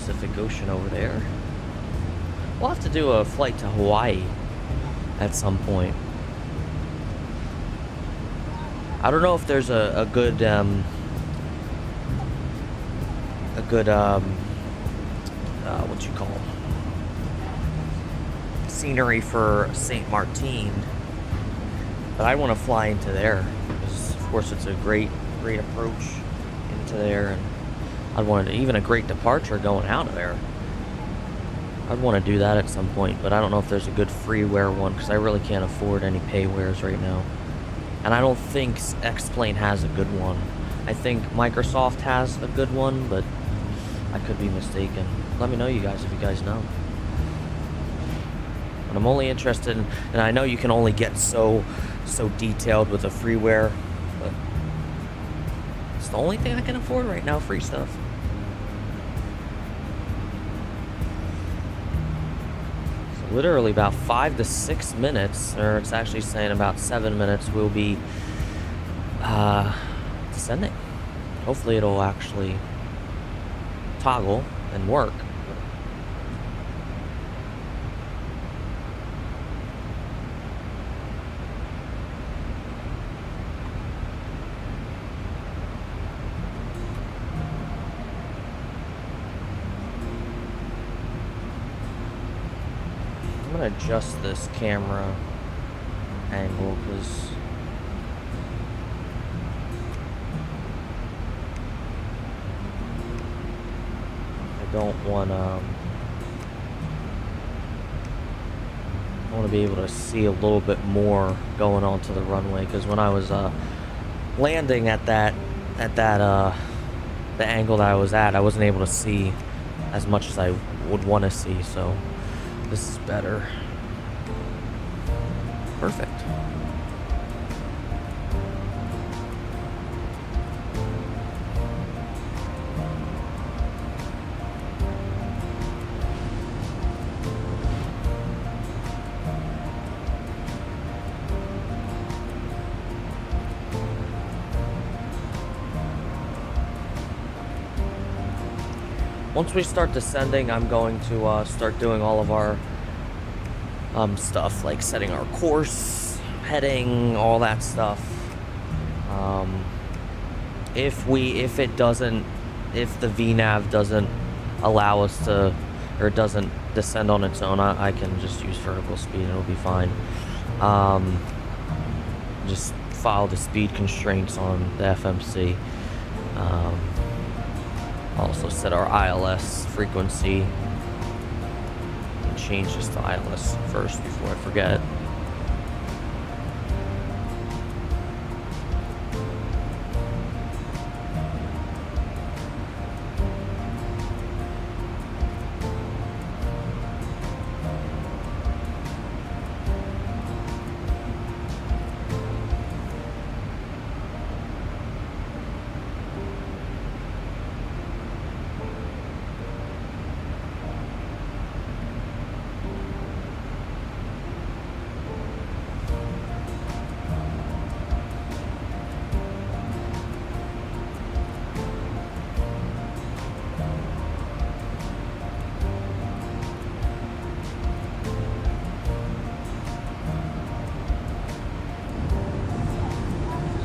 Pacific Ocean over there. We'll have to do a flight to Hawaii at some point. I don't know if there's a good what you call scenery for St. Martin, but I want to fly into there because, of course, it's a great approach into there, and I'd want to, even a great departure going out of there. I'd want to do that at some point, but I don't know if there's a good freeware one because I really can't afford any paywares right now. And I don't think X-Plane has a good one. I think Microsoft has a good one, but I could be mistaken. Let me know, you guys, if you guys know. But I'm only interested in, and I know you can only get so detailed with a freeware, but it's the only thing I can afford right now, free stuff. So literally about 5 to 6 minutes, or it's actually saying about 7 minutes, we'll be descending. Hopefully it'll actually toggle and work. I'm gonna adjust this camera angle because I want to be able to see a little bit more going onto the runway, because when I was landing at the angle that I was at, I wasn't able to see as much as I would want to see, so this is better. Perfect. Once we start descending, I'm going to start doing all of our stuff, like setting our course, heading, all that stuff. If the VNAV doesn't allow us to, or doesn't descend on its own, I can just use vertical speed. It'll be fine. Just follow the speed constraints on the FMC. Also set our ILS frequency and change this to ILS first before I forget.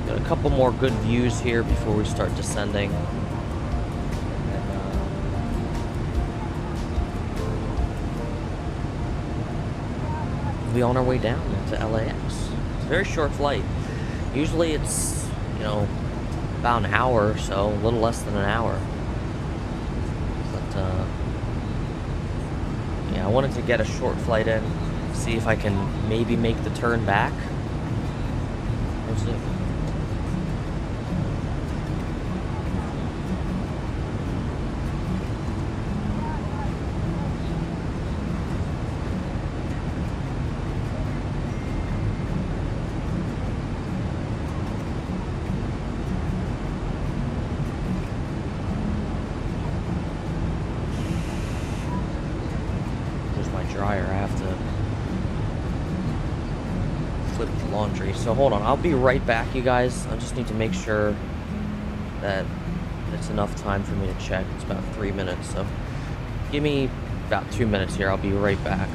A couple more good views here before we start descending. We'll be on our way down to LAX. It's a very short flight. Usually it's, about an hour or so, a little less than an hour. But, yeah, I wanted to get a short flight in, see if I can maybe make the turn back. We'll see. Dryer, I have to flip the laundry. So hold on, I'll be right back, you guys. I just need to make sure that it's enough time for me to check. It's about 3 minutes, so give me about 2 minutes here. I'll be right back.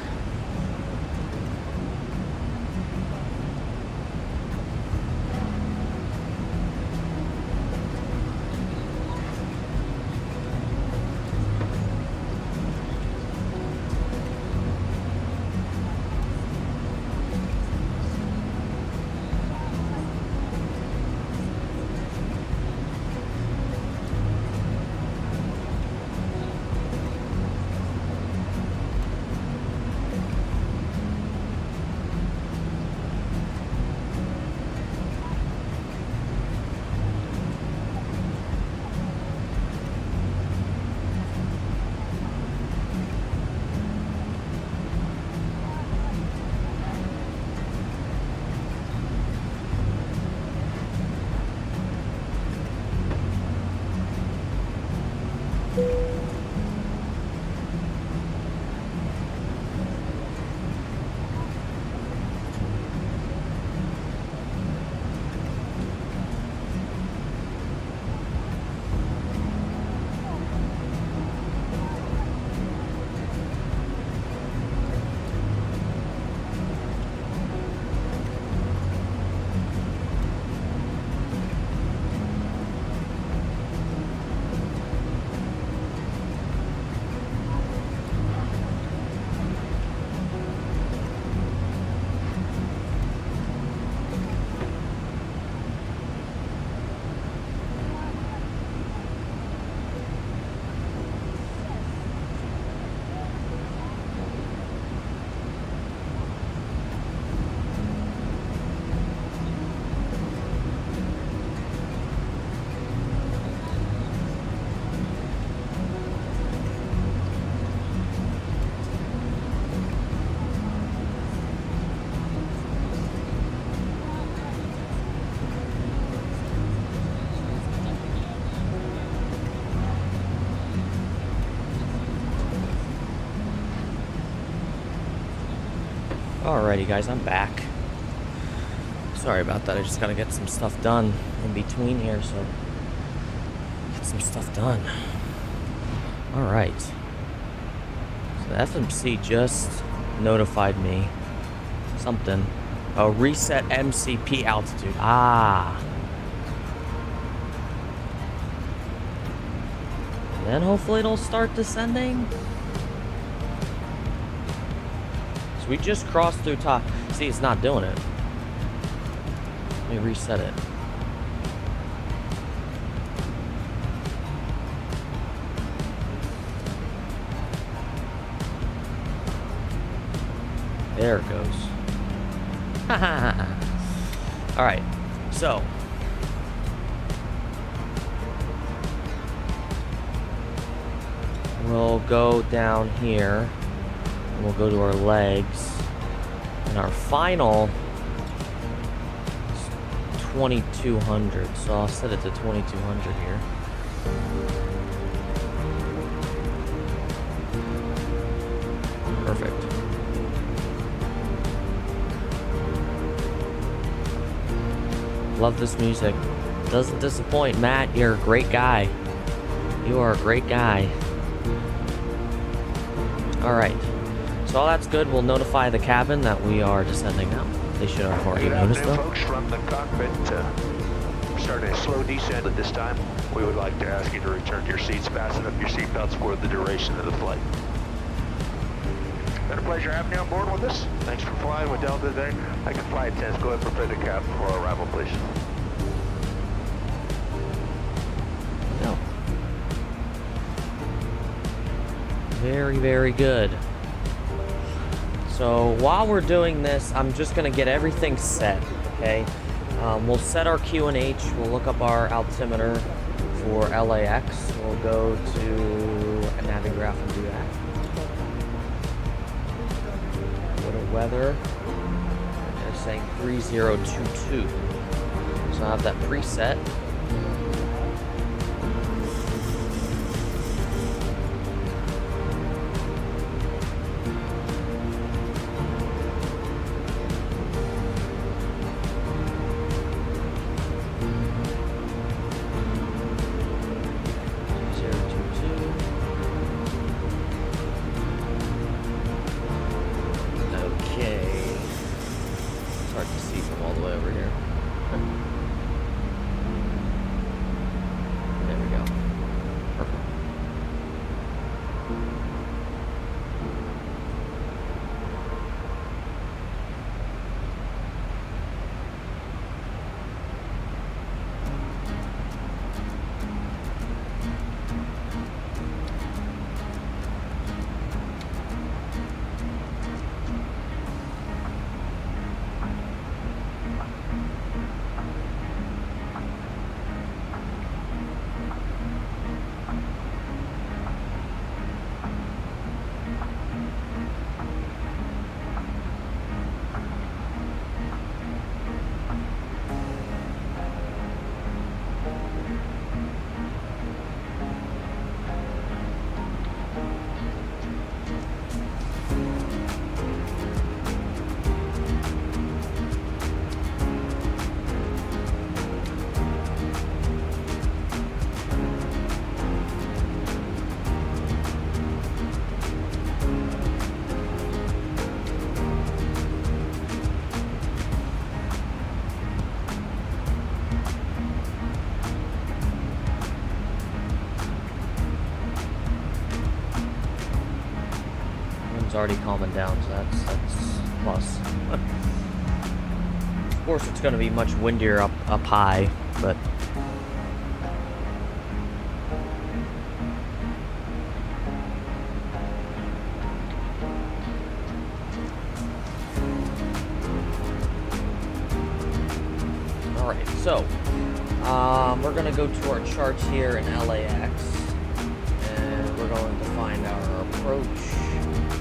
Alrighty guys, I'm back. Sorry about that, I just gotta get some stuff done in between here, so get some stuff done. Alright. So the FMC just notified me something. Oh, reset MCP altitude. Ah. And then hopefully it'll start descending. We just crossed through top. See, it's not doing it. Let me reset it. There it goes. Alright, so. We'll go down here. We'll go to our legs, and our final is 2200, so I'll set it to 2200 here. Perfect. Love this music. Doesn't disappoint. Matt, you're a great guy. You are a great guy. Alright. So all that's good. We'll notify the cabin that we are descending now. They should have already noticed though. Folks, from the cockpit, starting a slow descent at this time. We would like to ask you to return to your seats, fasten up your seatbelts for the duration of the flight. Been a pleasure having you on board with us. Thanks for flying with Delta today. I can fly attendants. Go ahead and prepare the cabin for arrival, please. No. Very, very good. So while we're doing this, I'm just gonna get everything set, okay? We'll set our QNH, we'll look up our altimeter for LAX. We'll go to a Navigraph and do that. Go to weather, they're saying 3022. So I have that preset. wind's already calming down, so that's plus. Of course, it's going to be much windier up high, but alright, so we're going to go to our charts here in LAX, and we're going to find our approach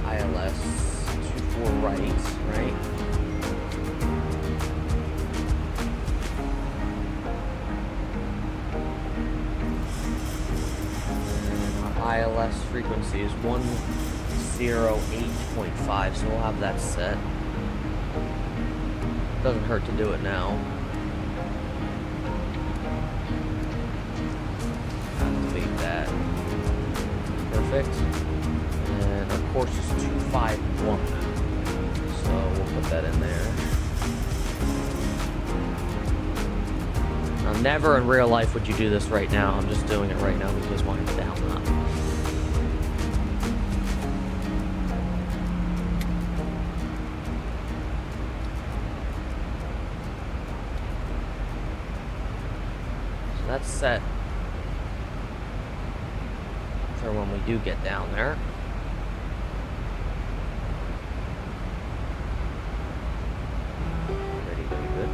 ILS 24 right? ILS frequency is 108.5, so we'll have that set. Doesn't hurt to do it now. Activate that. Perfect. And our course is 251, so we'll put that in there. Now, never in real life would you do this right now. I'm just doing it right now because mine's down up. That's set for when we do get down there. Very good.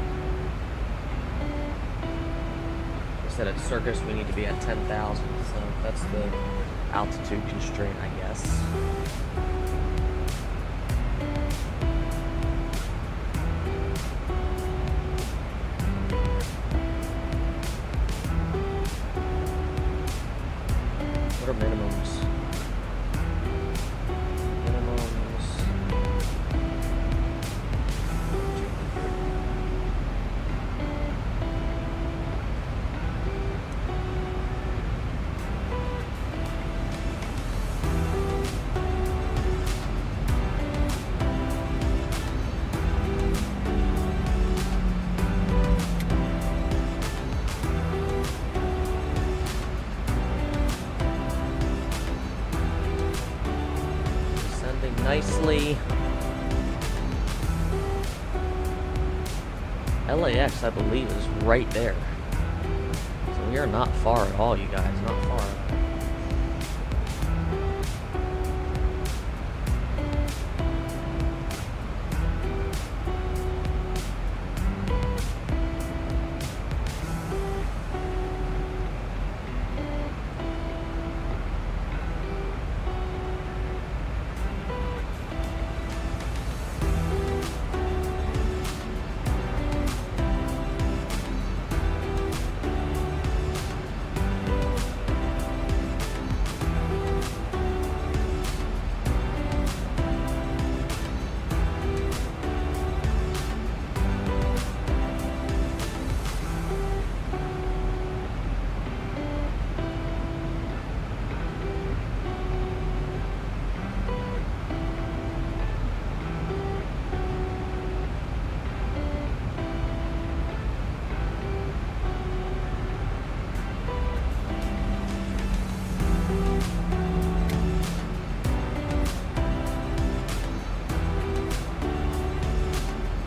I said at Circus we need to be at 10,000, so that's the altitude constraint, I guess. What are minimums? Nicely. LAX, I believe, is right there. So we are not far at all, you guys. Not far.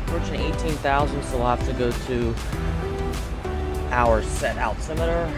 Approaching 18,000, so we'll have to go to our set altimeter.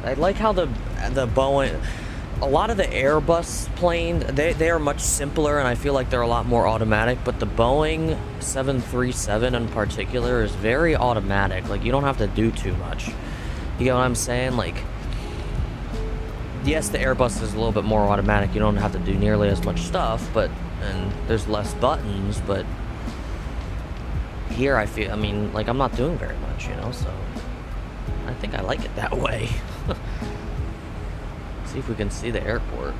I like how the Boeing, a lot of the Airbus planes, they are much simpler, and I feel like they're a lot more automatic, but the Boeing 737 in particular is very automatic. Like, you don't have to do too much. You get what I'm saying? Like, yes, the Airbus is a little bit more automatic. You don't have to do nearly as much stuff, and there's less buttons, but here I feel, I mean, like, I'm not doing very much, you know, so I think I like it that way. See if we can see the airport.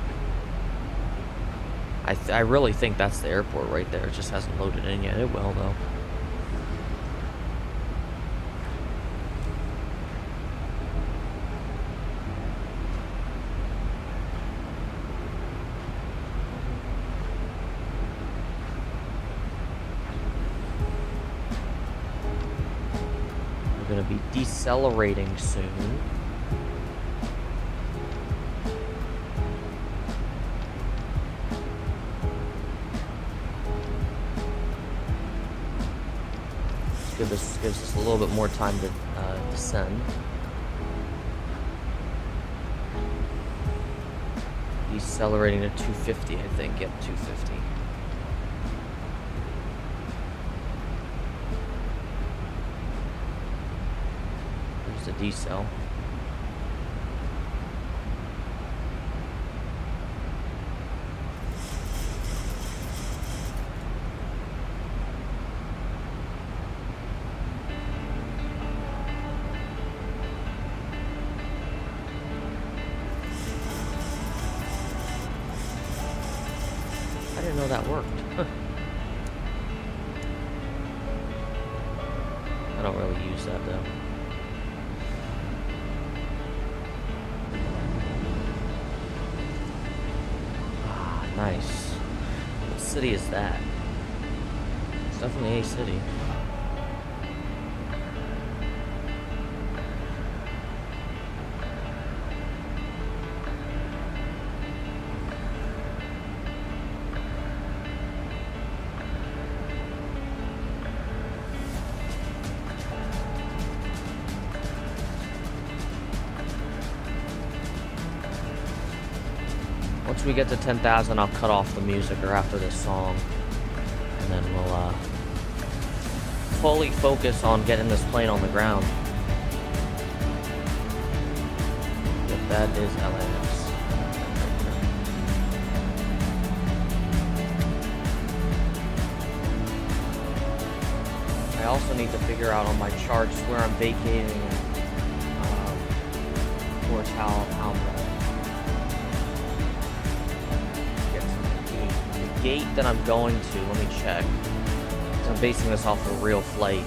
I really think that's the airport right there. It just hasn't loaded in yet. It will, though. We're going to be decelerating soon. Gives us a little bit more time to descend. Decelerating to 250, I think. Yep, 250. There's the decel. I didn't know that worked. I don't really use that though. Ah, nice. What city is that? It's definitely a city. Once we get to 10,000, I'll cut off the music, or after this song, and then we'll fully focus on getting this plane on the ground. Yep, that is LAX. I also need to figure out on my charts where I'm vacating towards how I'm gate that I'm going to, let me check. I'm basing this off of a real flight.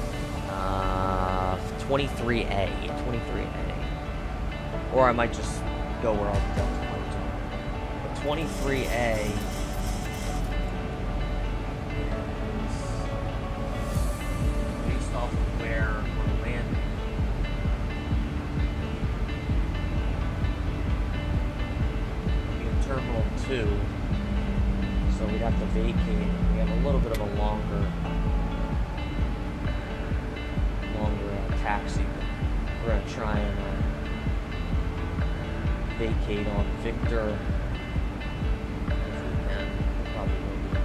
23A. 23A. Or I might just go where all the Delta flights are. But 23A is based off of where we're landing. In Terminal 2. So we'd have to vacate. We have a little bit of a longer taxi. We're gonna try and vacate on Victor if we can. Probably will be.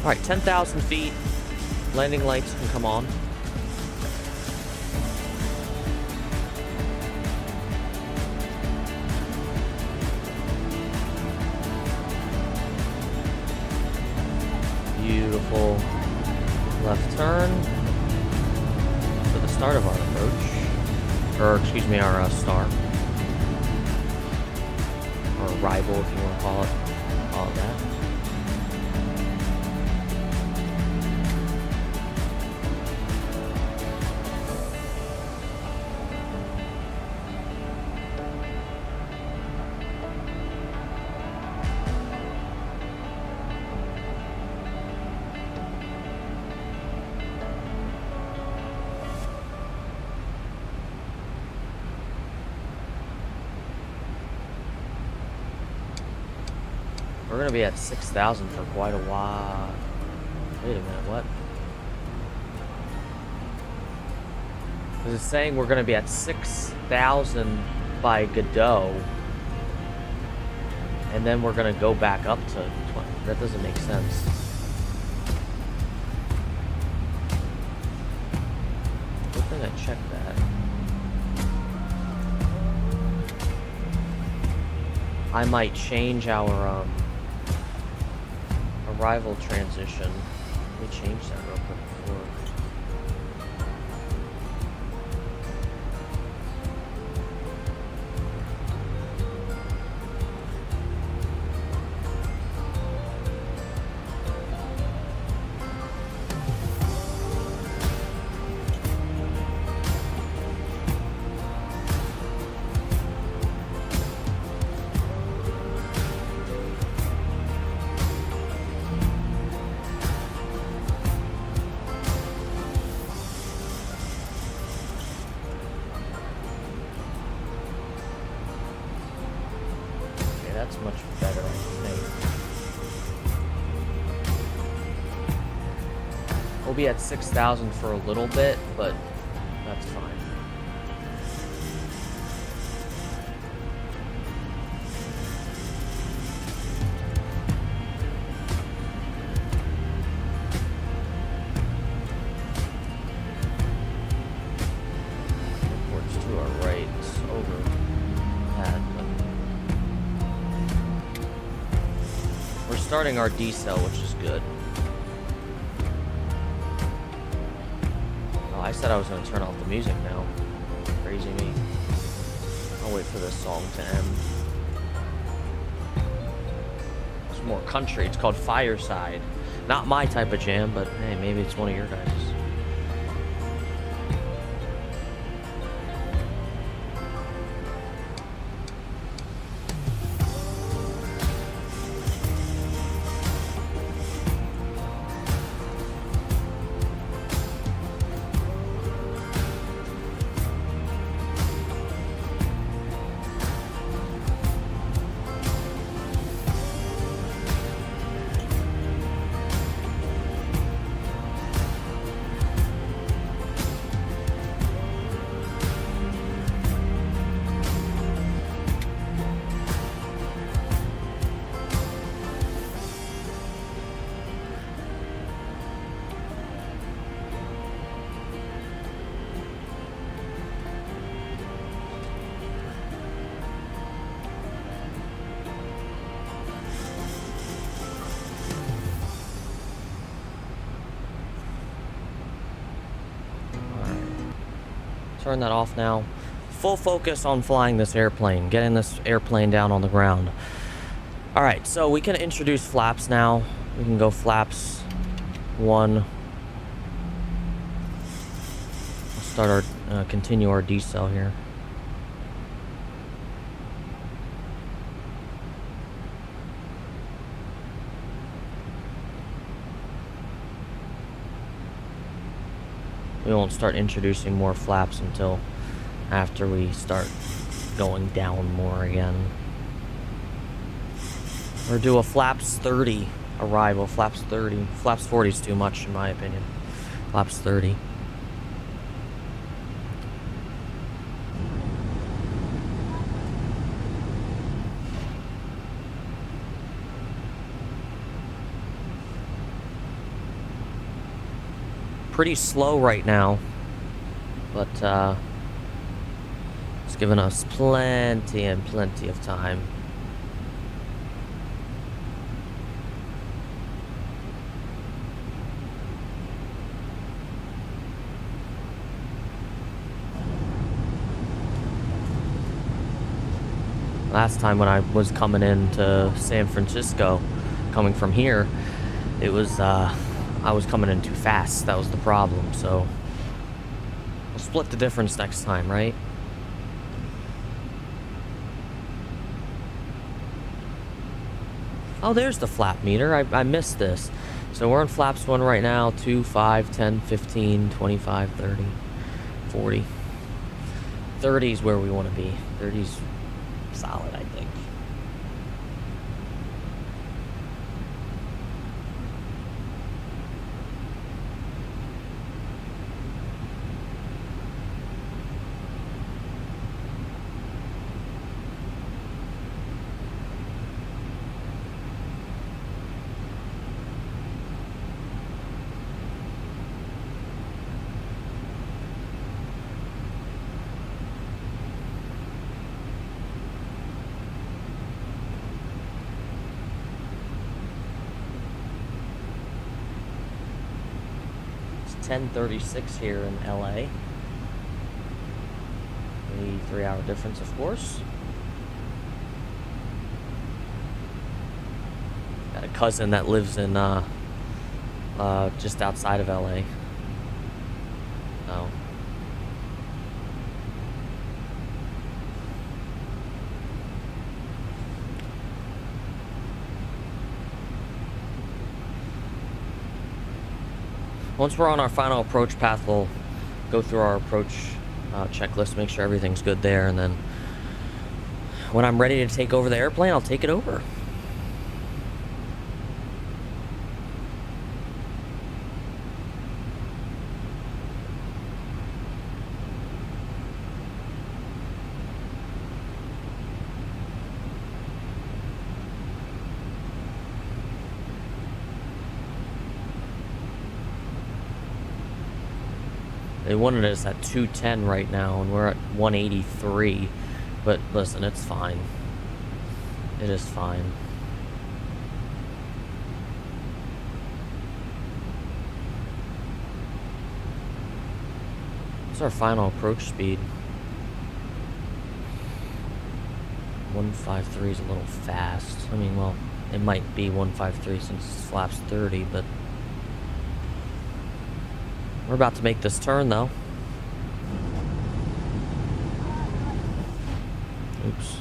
All right, 10,000 feet. Landing lights can come on. Beautiful left turn for the start of our approach. Or, excuse me, our start. Or arrival, if you want to call it that. We're gonna be at 6,000 for quite a while. Wait a minute, what? Is it saying we're gonna be at 6,000 by Godot, and then we're gonna go back up to 20? That doesn't make sense. Good thing I checked that. I might change our arrival transition. Let me change that real quick before. That's much better, I think. We'll be at 6,000 for a little bit, but that's fine. Airport's to our right, it's over that. We're starting our decel, which is good. Oh, I said I was going to turn off the music now. Crazy me. I'll wait for this song to end. It's more country. It's called Fireside. Not my type of jam, but hey, maybe it's one of your guys'. Turn that off now. Full focus on flying this airplane, getting this airplane down on the ground. All right, so we can introduce flaps now. We can go flaps 1. We'll start our, continue our decel here. We won't start introducing more flaps until after we start going down more again. Or do a flaps 30 arrival, flaps 30. Flaps 40 is too much in my opinion. Flaps 30. Pretty slow right now, but it's given us plenty and plenty of time. Last time when I was coming into San Francisco, coming from here, it was I was coming in too fast. That was the problem, so we'll split the difference next time, right? Oh, there's the flap meter. I missed this. So we're on flaps 1 right now. 2, 5, 10, 15, 25, 30, 40. 30 is where we want to be. 30's solid, I think. 10:36 here in LA. The 3-hour difference, of course. Got a cousin that lives in just outside of LA. So once we're on our final approach path, we'll go through our approach checklist, make sure everything's good there, and then when I'm ready to take over the airplane, I'll take it over. They wanted us at 210 right now, and we're at 183. But listen, it's fine. It is fine. What's our final approach speed? 153 is a little fast. I mean, well, it might be 153 since it's flaps 30, but we're about to make this turn, though. Oops.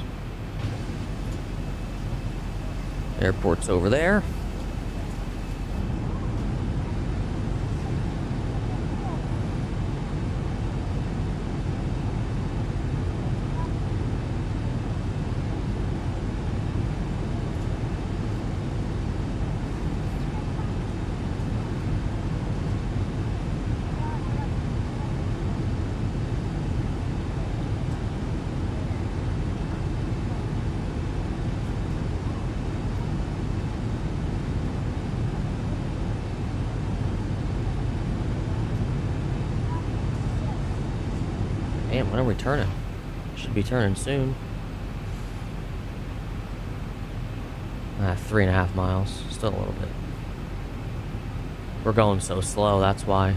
Airport's over there. Damn, when are we turning? Should be turning soon. 3.5 miles. Still a little bit. We're going so slow, that's why.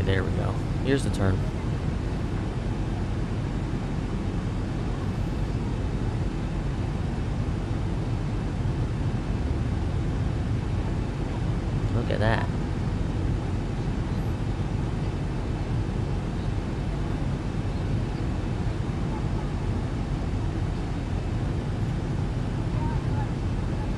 There we go. Here's the turn. Look at that.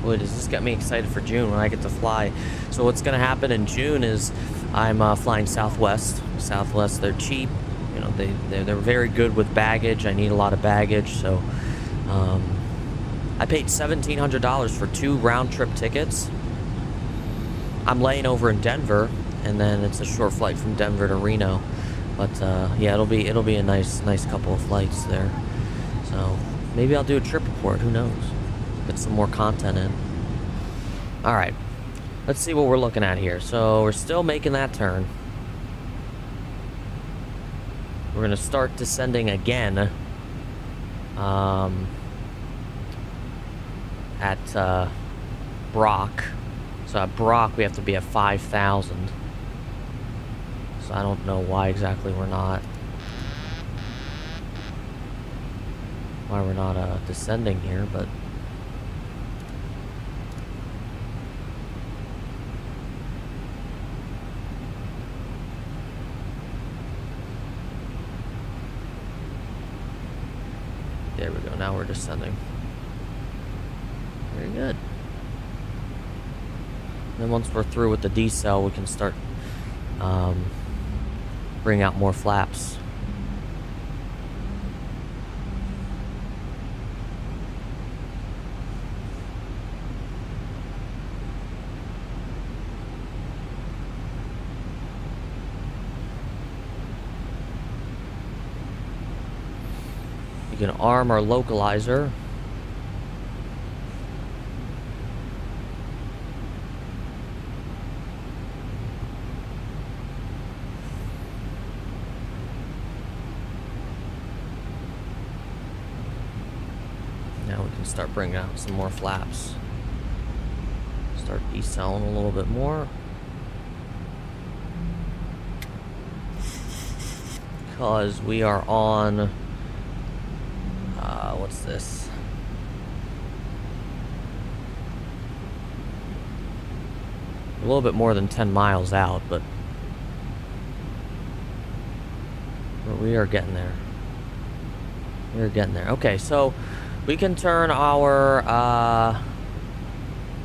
Boy, does this get me excited for June when I get to fly. So what's going to happen in June is I'm flying Southwest. Southwest, they're cheap. You know, they're very good with baggage. I need a lot of baggage, so I paid $1,700 for 2 round-trip tickets. I'm laying over in Denver, and then it's a short flight from Denver to Reno. But yeah, it'll be a nice couple of flights there. So maybe I'll do a trip report. Who knows? Get some more content in. All right. Let's see what we're looking at here. So we're still making that turn. We're going to start descending again at Brock. So at Brock, we have to be at 5,000. So I don't know why exactly we're not descending here, but there we go. Now we're descending. Very good. And then once we're through with the decel, we can start bring out more flaps. We can arm our localizer. Now we can start bringing out some more flaps. Start decelling a little bit more. Because we are on, what's this? A little bit more than 10 miles out, but we are getting there. We're getting there. Okay, so we can turn our,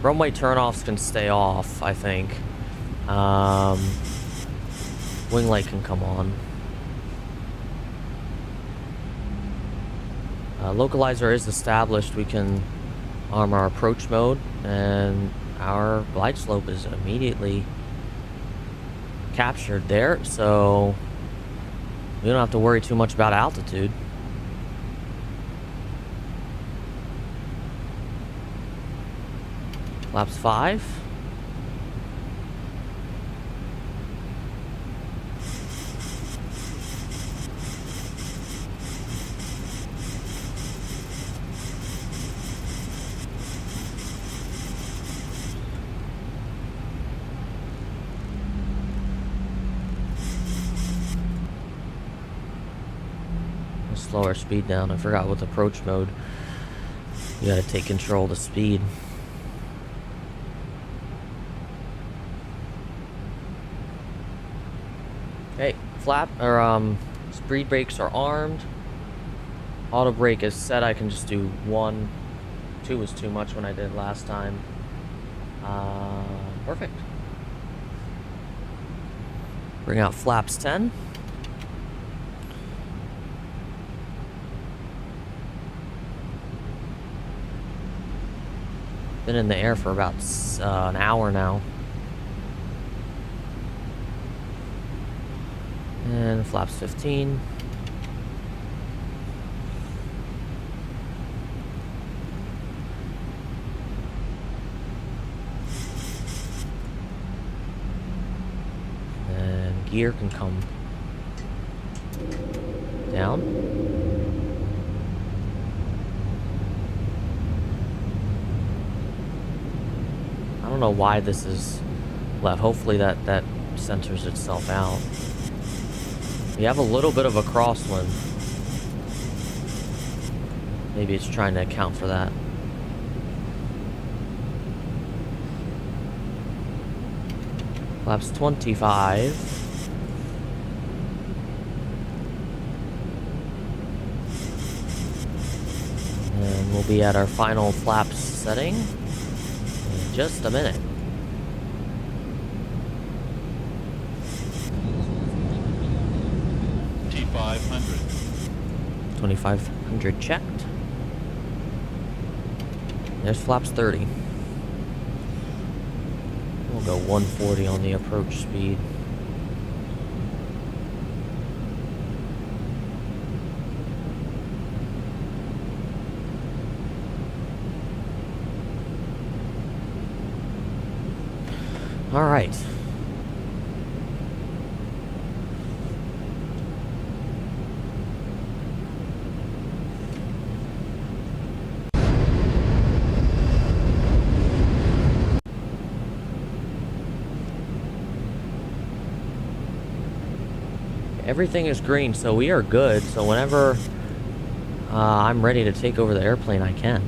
runway turnoffs can stay off, I think. Wing light can come on. Localizer is established. We can arm our approach mode, and our glide slope is immediately captured there, so we don't have to worry too much about altitude. Flaps 5. Slow our speed down. I forgot with approach mode, you gotta take control of the speed. Okay, speed brakes are armed. Auto brake is set. I can just do 1. 2 was too much when I did it last time. Perfect. Bring out flaps 10. Been in the air for about an hour now. And flaps 15. And gear can come down. I don't know why this is left. Hopefully that centers itself out. We have a little bit of a crosswind. Maybe it's trying to account for that. Flaps 25. And we'll be at our final flaps setting in just a minute. T500. 2500 checked. There's flaps 30. We'll go 140 on the approach speed. All right. Everything is green, so we are good. So whenever I'm ready to take over the airplane, I can.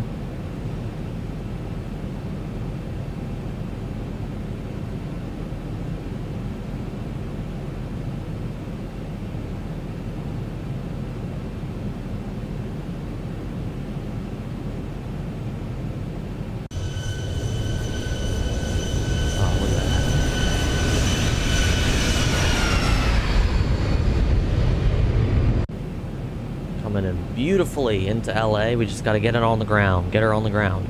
Coming in beautifully into LA. We just got to get it on the ground. Get her on the ground.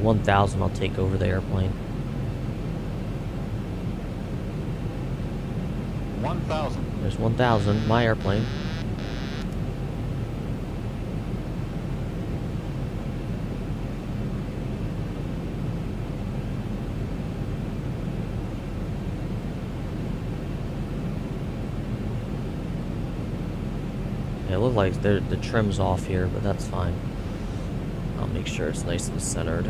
1,000, I'll take over the airplane. 1,000. There's 1,000, my airplane. It looks like the trim's off here, but that's fine. I'll make sure it's nice and centered.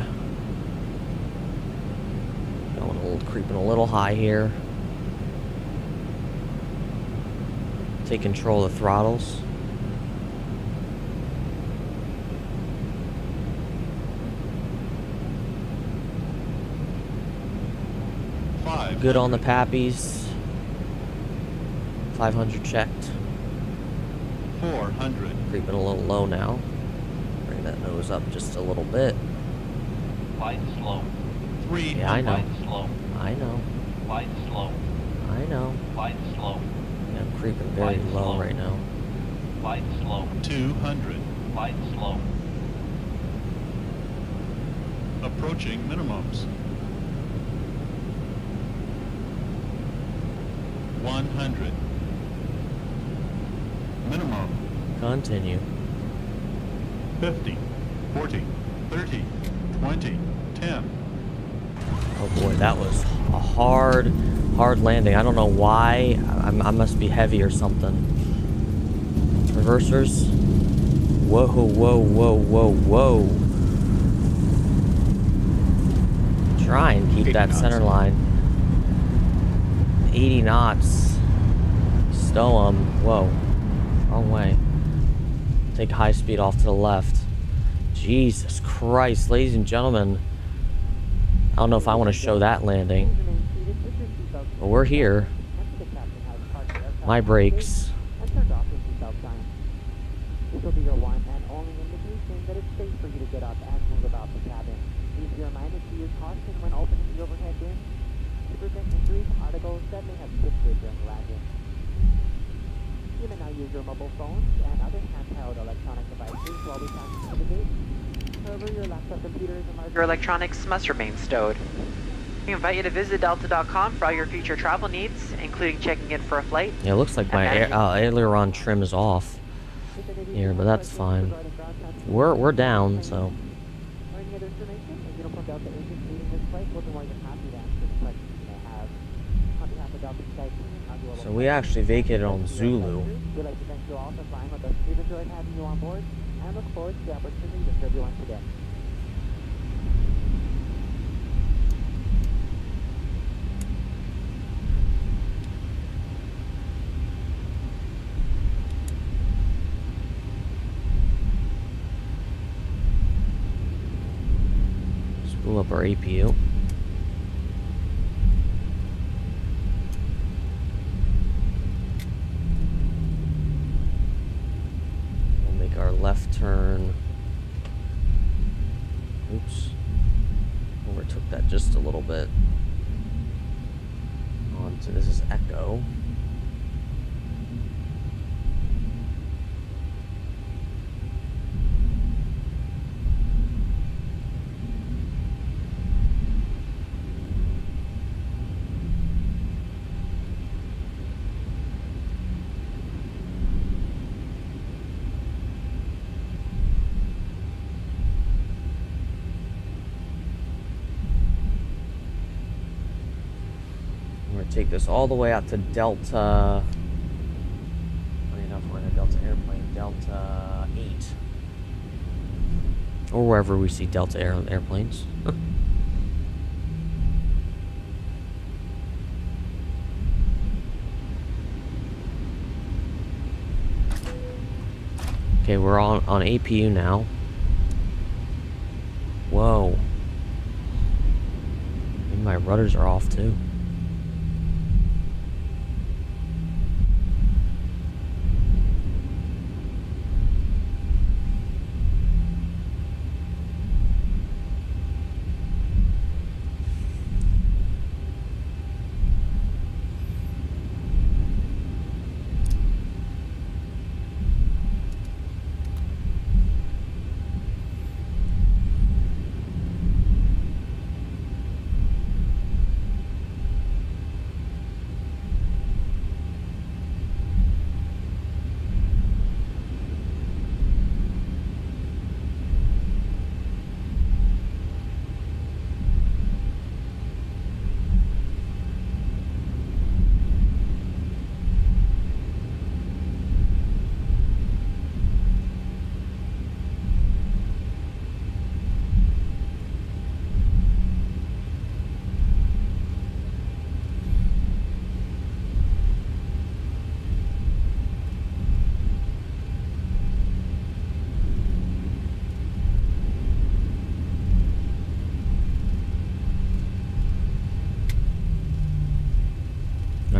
Going a little, creeping a little high here. Take control of the throttles. Good on the pappies. 500 checked. 400. Creeping a little low now. Bring that nose up just a little bit. Light slow. 300. Yeah, I know. Light slow. I know. Light slow. I know. Light slow. Yeah, I'm creeping very Light low slow. right now. Light slow. 200. Light slow. Approaching minimums. 100. Minimum. Continue. 50. 40. 30. 20. 10. Oh boy, that was a hard landing. I don't know why. I must be heavy or something. Reversers. Whoa, whoa, whoa, whoa, whoa. Try and keep that center line. 80 knots. Stow 'em. Whoa. Wrong way. Take high speed off to the left. Jesus Christ, ladies and gentlemen. I don't know if I want to show that landing. But we're here. My brakes. This will be your one and only indication that it's safe for you to get up and move about the cabin. Please be reminded to use caution when opening the overhead bin to prevent injuries from articles that may have shifted during landing. You may now use your mobile phones and other handheld electronic devices while we pass through the gate. However, your laptop computers and larger electronics must remain stowed. We invite you to visit delta.com for all your future travel needs, including checking in for a flight. Yeah, it looks like my aileron trim is off here, but that's fine. We're down, so. So we actually vacated on Zulu. We'd like to thank you all for flying with us. We've enjoyed having you on board and look forward to the opportunity to serve you once again. Spool up our APU. Our left turn. Oops. Overtook that just a little bit. On to this is Echo. Take this all the way out to Delta. Funny enough, we're in a Delta airplane, Delta 8. Or wherever we see Delta airplanes. Okay, we're on APU now. Whoa. Maybe my rudders are off too.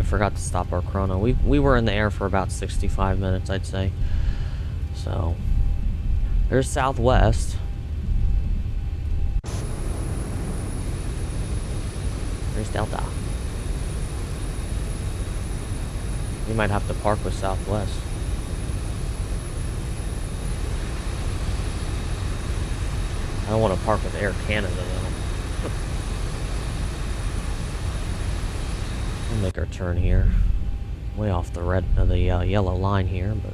forgot to stop our chrono. We were in the air for about 65 minutes, I'd say. So, there's Southwest. There's Delta. We might have to park with Southwest. I don't want to park with Air Canada, though. We'll make our turn here. Way off the yellow line here, but...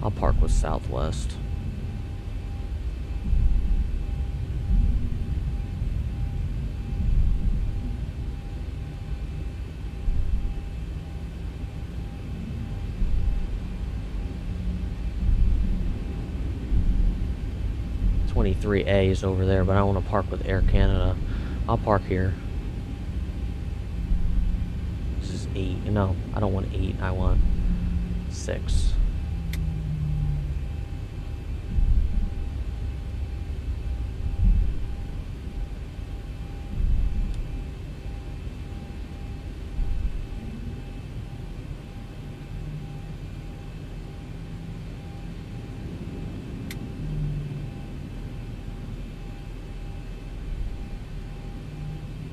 I'll park with Southwest. A is over there, but I want to park with Air Canada. I'll park here. This is 8. No, I don't want 8. I want 6.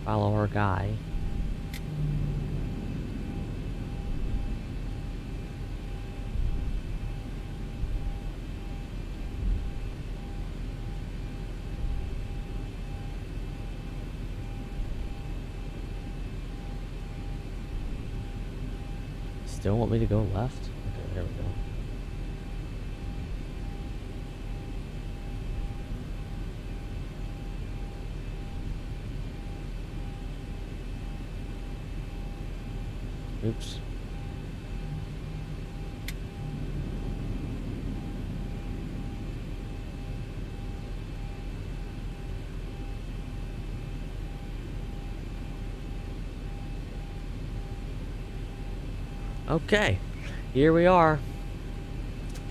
Follow our guy. Still want me to go left? Okay, there we go. Oops. Okay, here we are.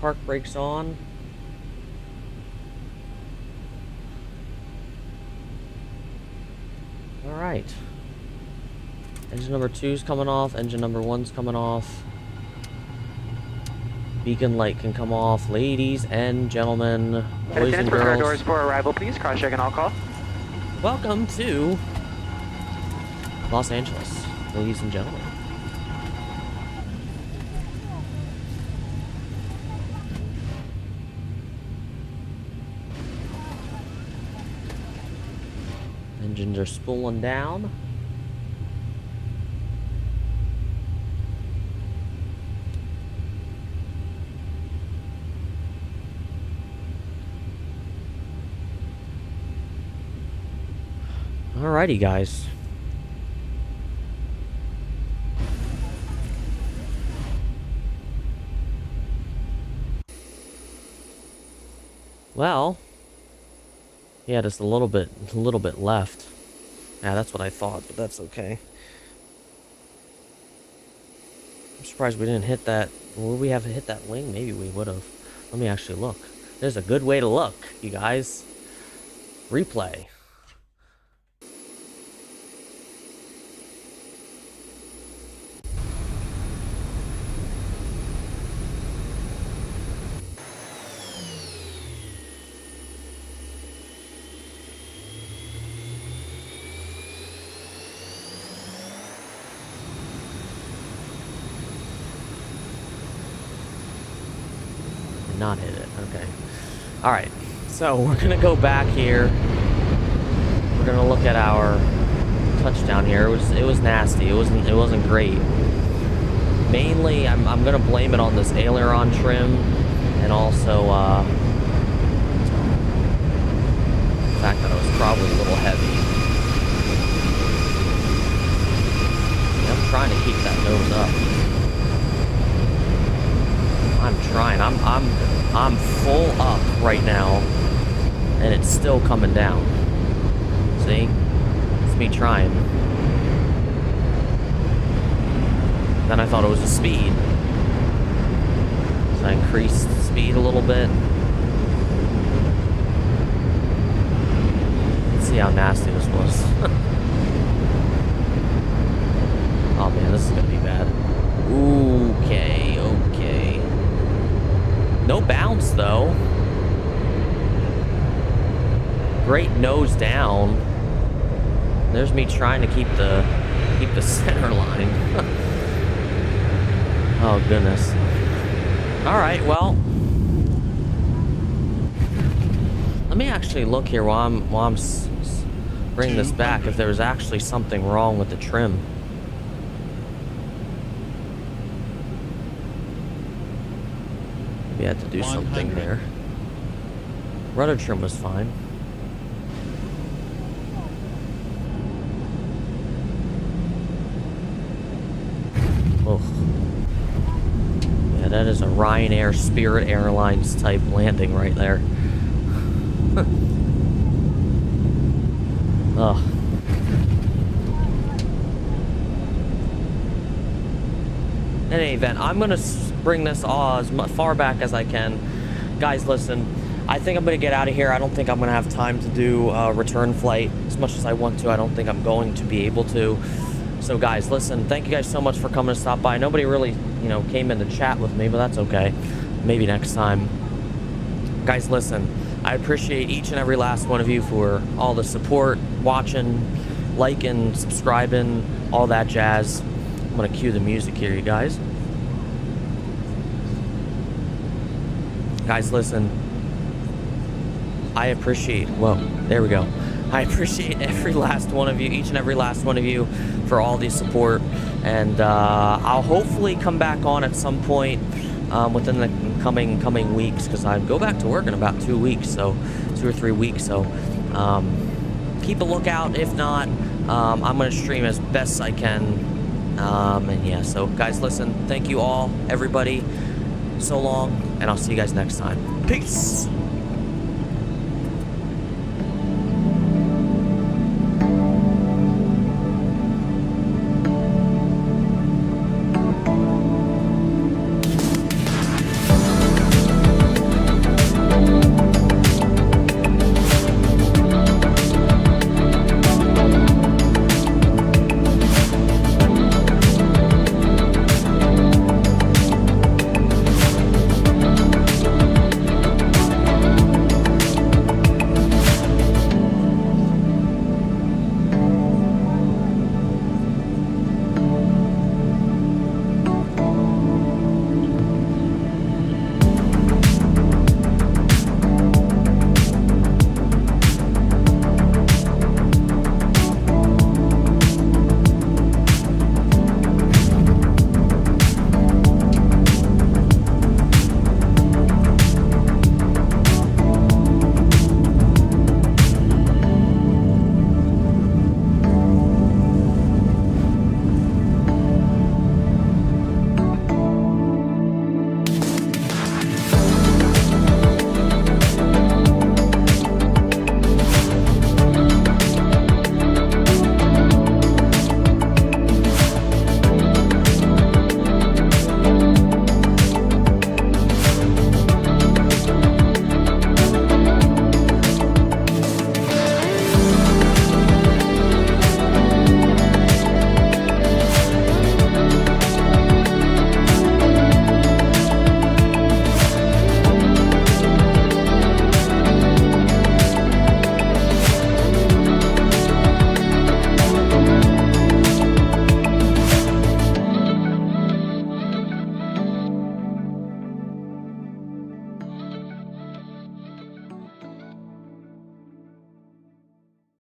Park brakes on. All right. Engine number 2's coming off. Engine number 1's coming off. Beacon light can come off. Ladies and gentlemen, boys and for car girls. doors for arrival, please. Cross-check and all call. Welcome to Los Angeles, ladies and gentlemen. Engines are spooling down. Alrighty, guys. Well, yeah, just a little bit left. Yeah, that's what I thought, but that's okay. I'm surprised we didn't hit that. Would we have hit that wing? Maybe we would have. Let me actually look. There's a good way to look, you guys. Replay. Not hit it. Okay. All right. So we're gonna go back here. We're gonna look at our touchdown here. It was nasty. It wasn't great. Mainly, I'm gonna blame it on this aileron trim, and also the fact that I was probably a little heavy. I'm trying to keep that nose up. I'm trying. I'm full up right now, and it's still coming down. See? It's me trying. Then I thought it was the speed. So I increased the speed a little bit. see how nasty this was. Oh man, this is gonna be bad. Okay, okay. No bounce though. Great nose down. There's me trying to keep the center line. Oh goodness. All right, well, let me actually look here while I'm bringing this back if there was actually something wrong with the trim. Maybe I had to do something there. Rudder trim was fine. Oh. Yeah, that is a Ryanair Spirit Airlines type landing right there. Oh. In any event, I'm going to bring this as far back as I can. Guys, listen, I think I'm going to get out of here. I don't think I'm going to have time to do a return flight as much as I want to. I don't think I'm going to be able to. So guys, listen, thank you guys so much for coming to stop by. Nobody really, you know, came in to chat with me, but that's okay. Maybe next time. Guys, listen, I appreciate each and every last one of you for all the support, watching, liking, subscribing, all that jazz. I'm going to cue the music here, you guys. Guys, listen, I appreciate, whoa, there we go. I appreciate every last one of you, each and every last one of you for all the support. And I'll hopefully come back on at some point within the coming weeks, because I go back to work in about 2 weeks, so 2 or 3 weeks. So keep a lookout. If not, I'm going to stream as best I can. And yeah, so guys, listen, thank you all, everybody. So long, and I'll see you guys next time. Peace.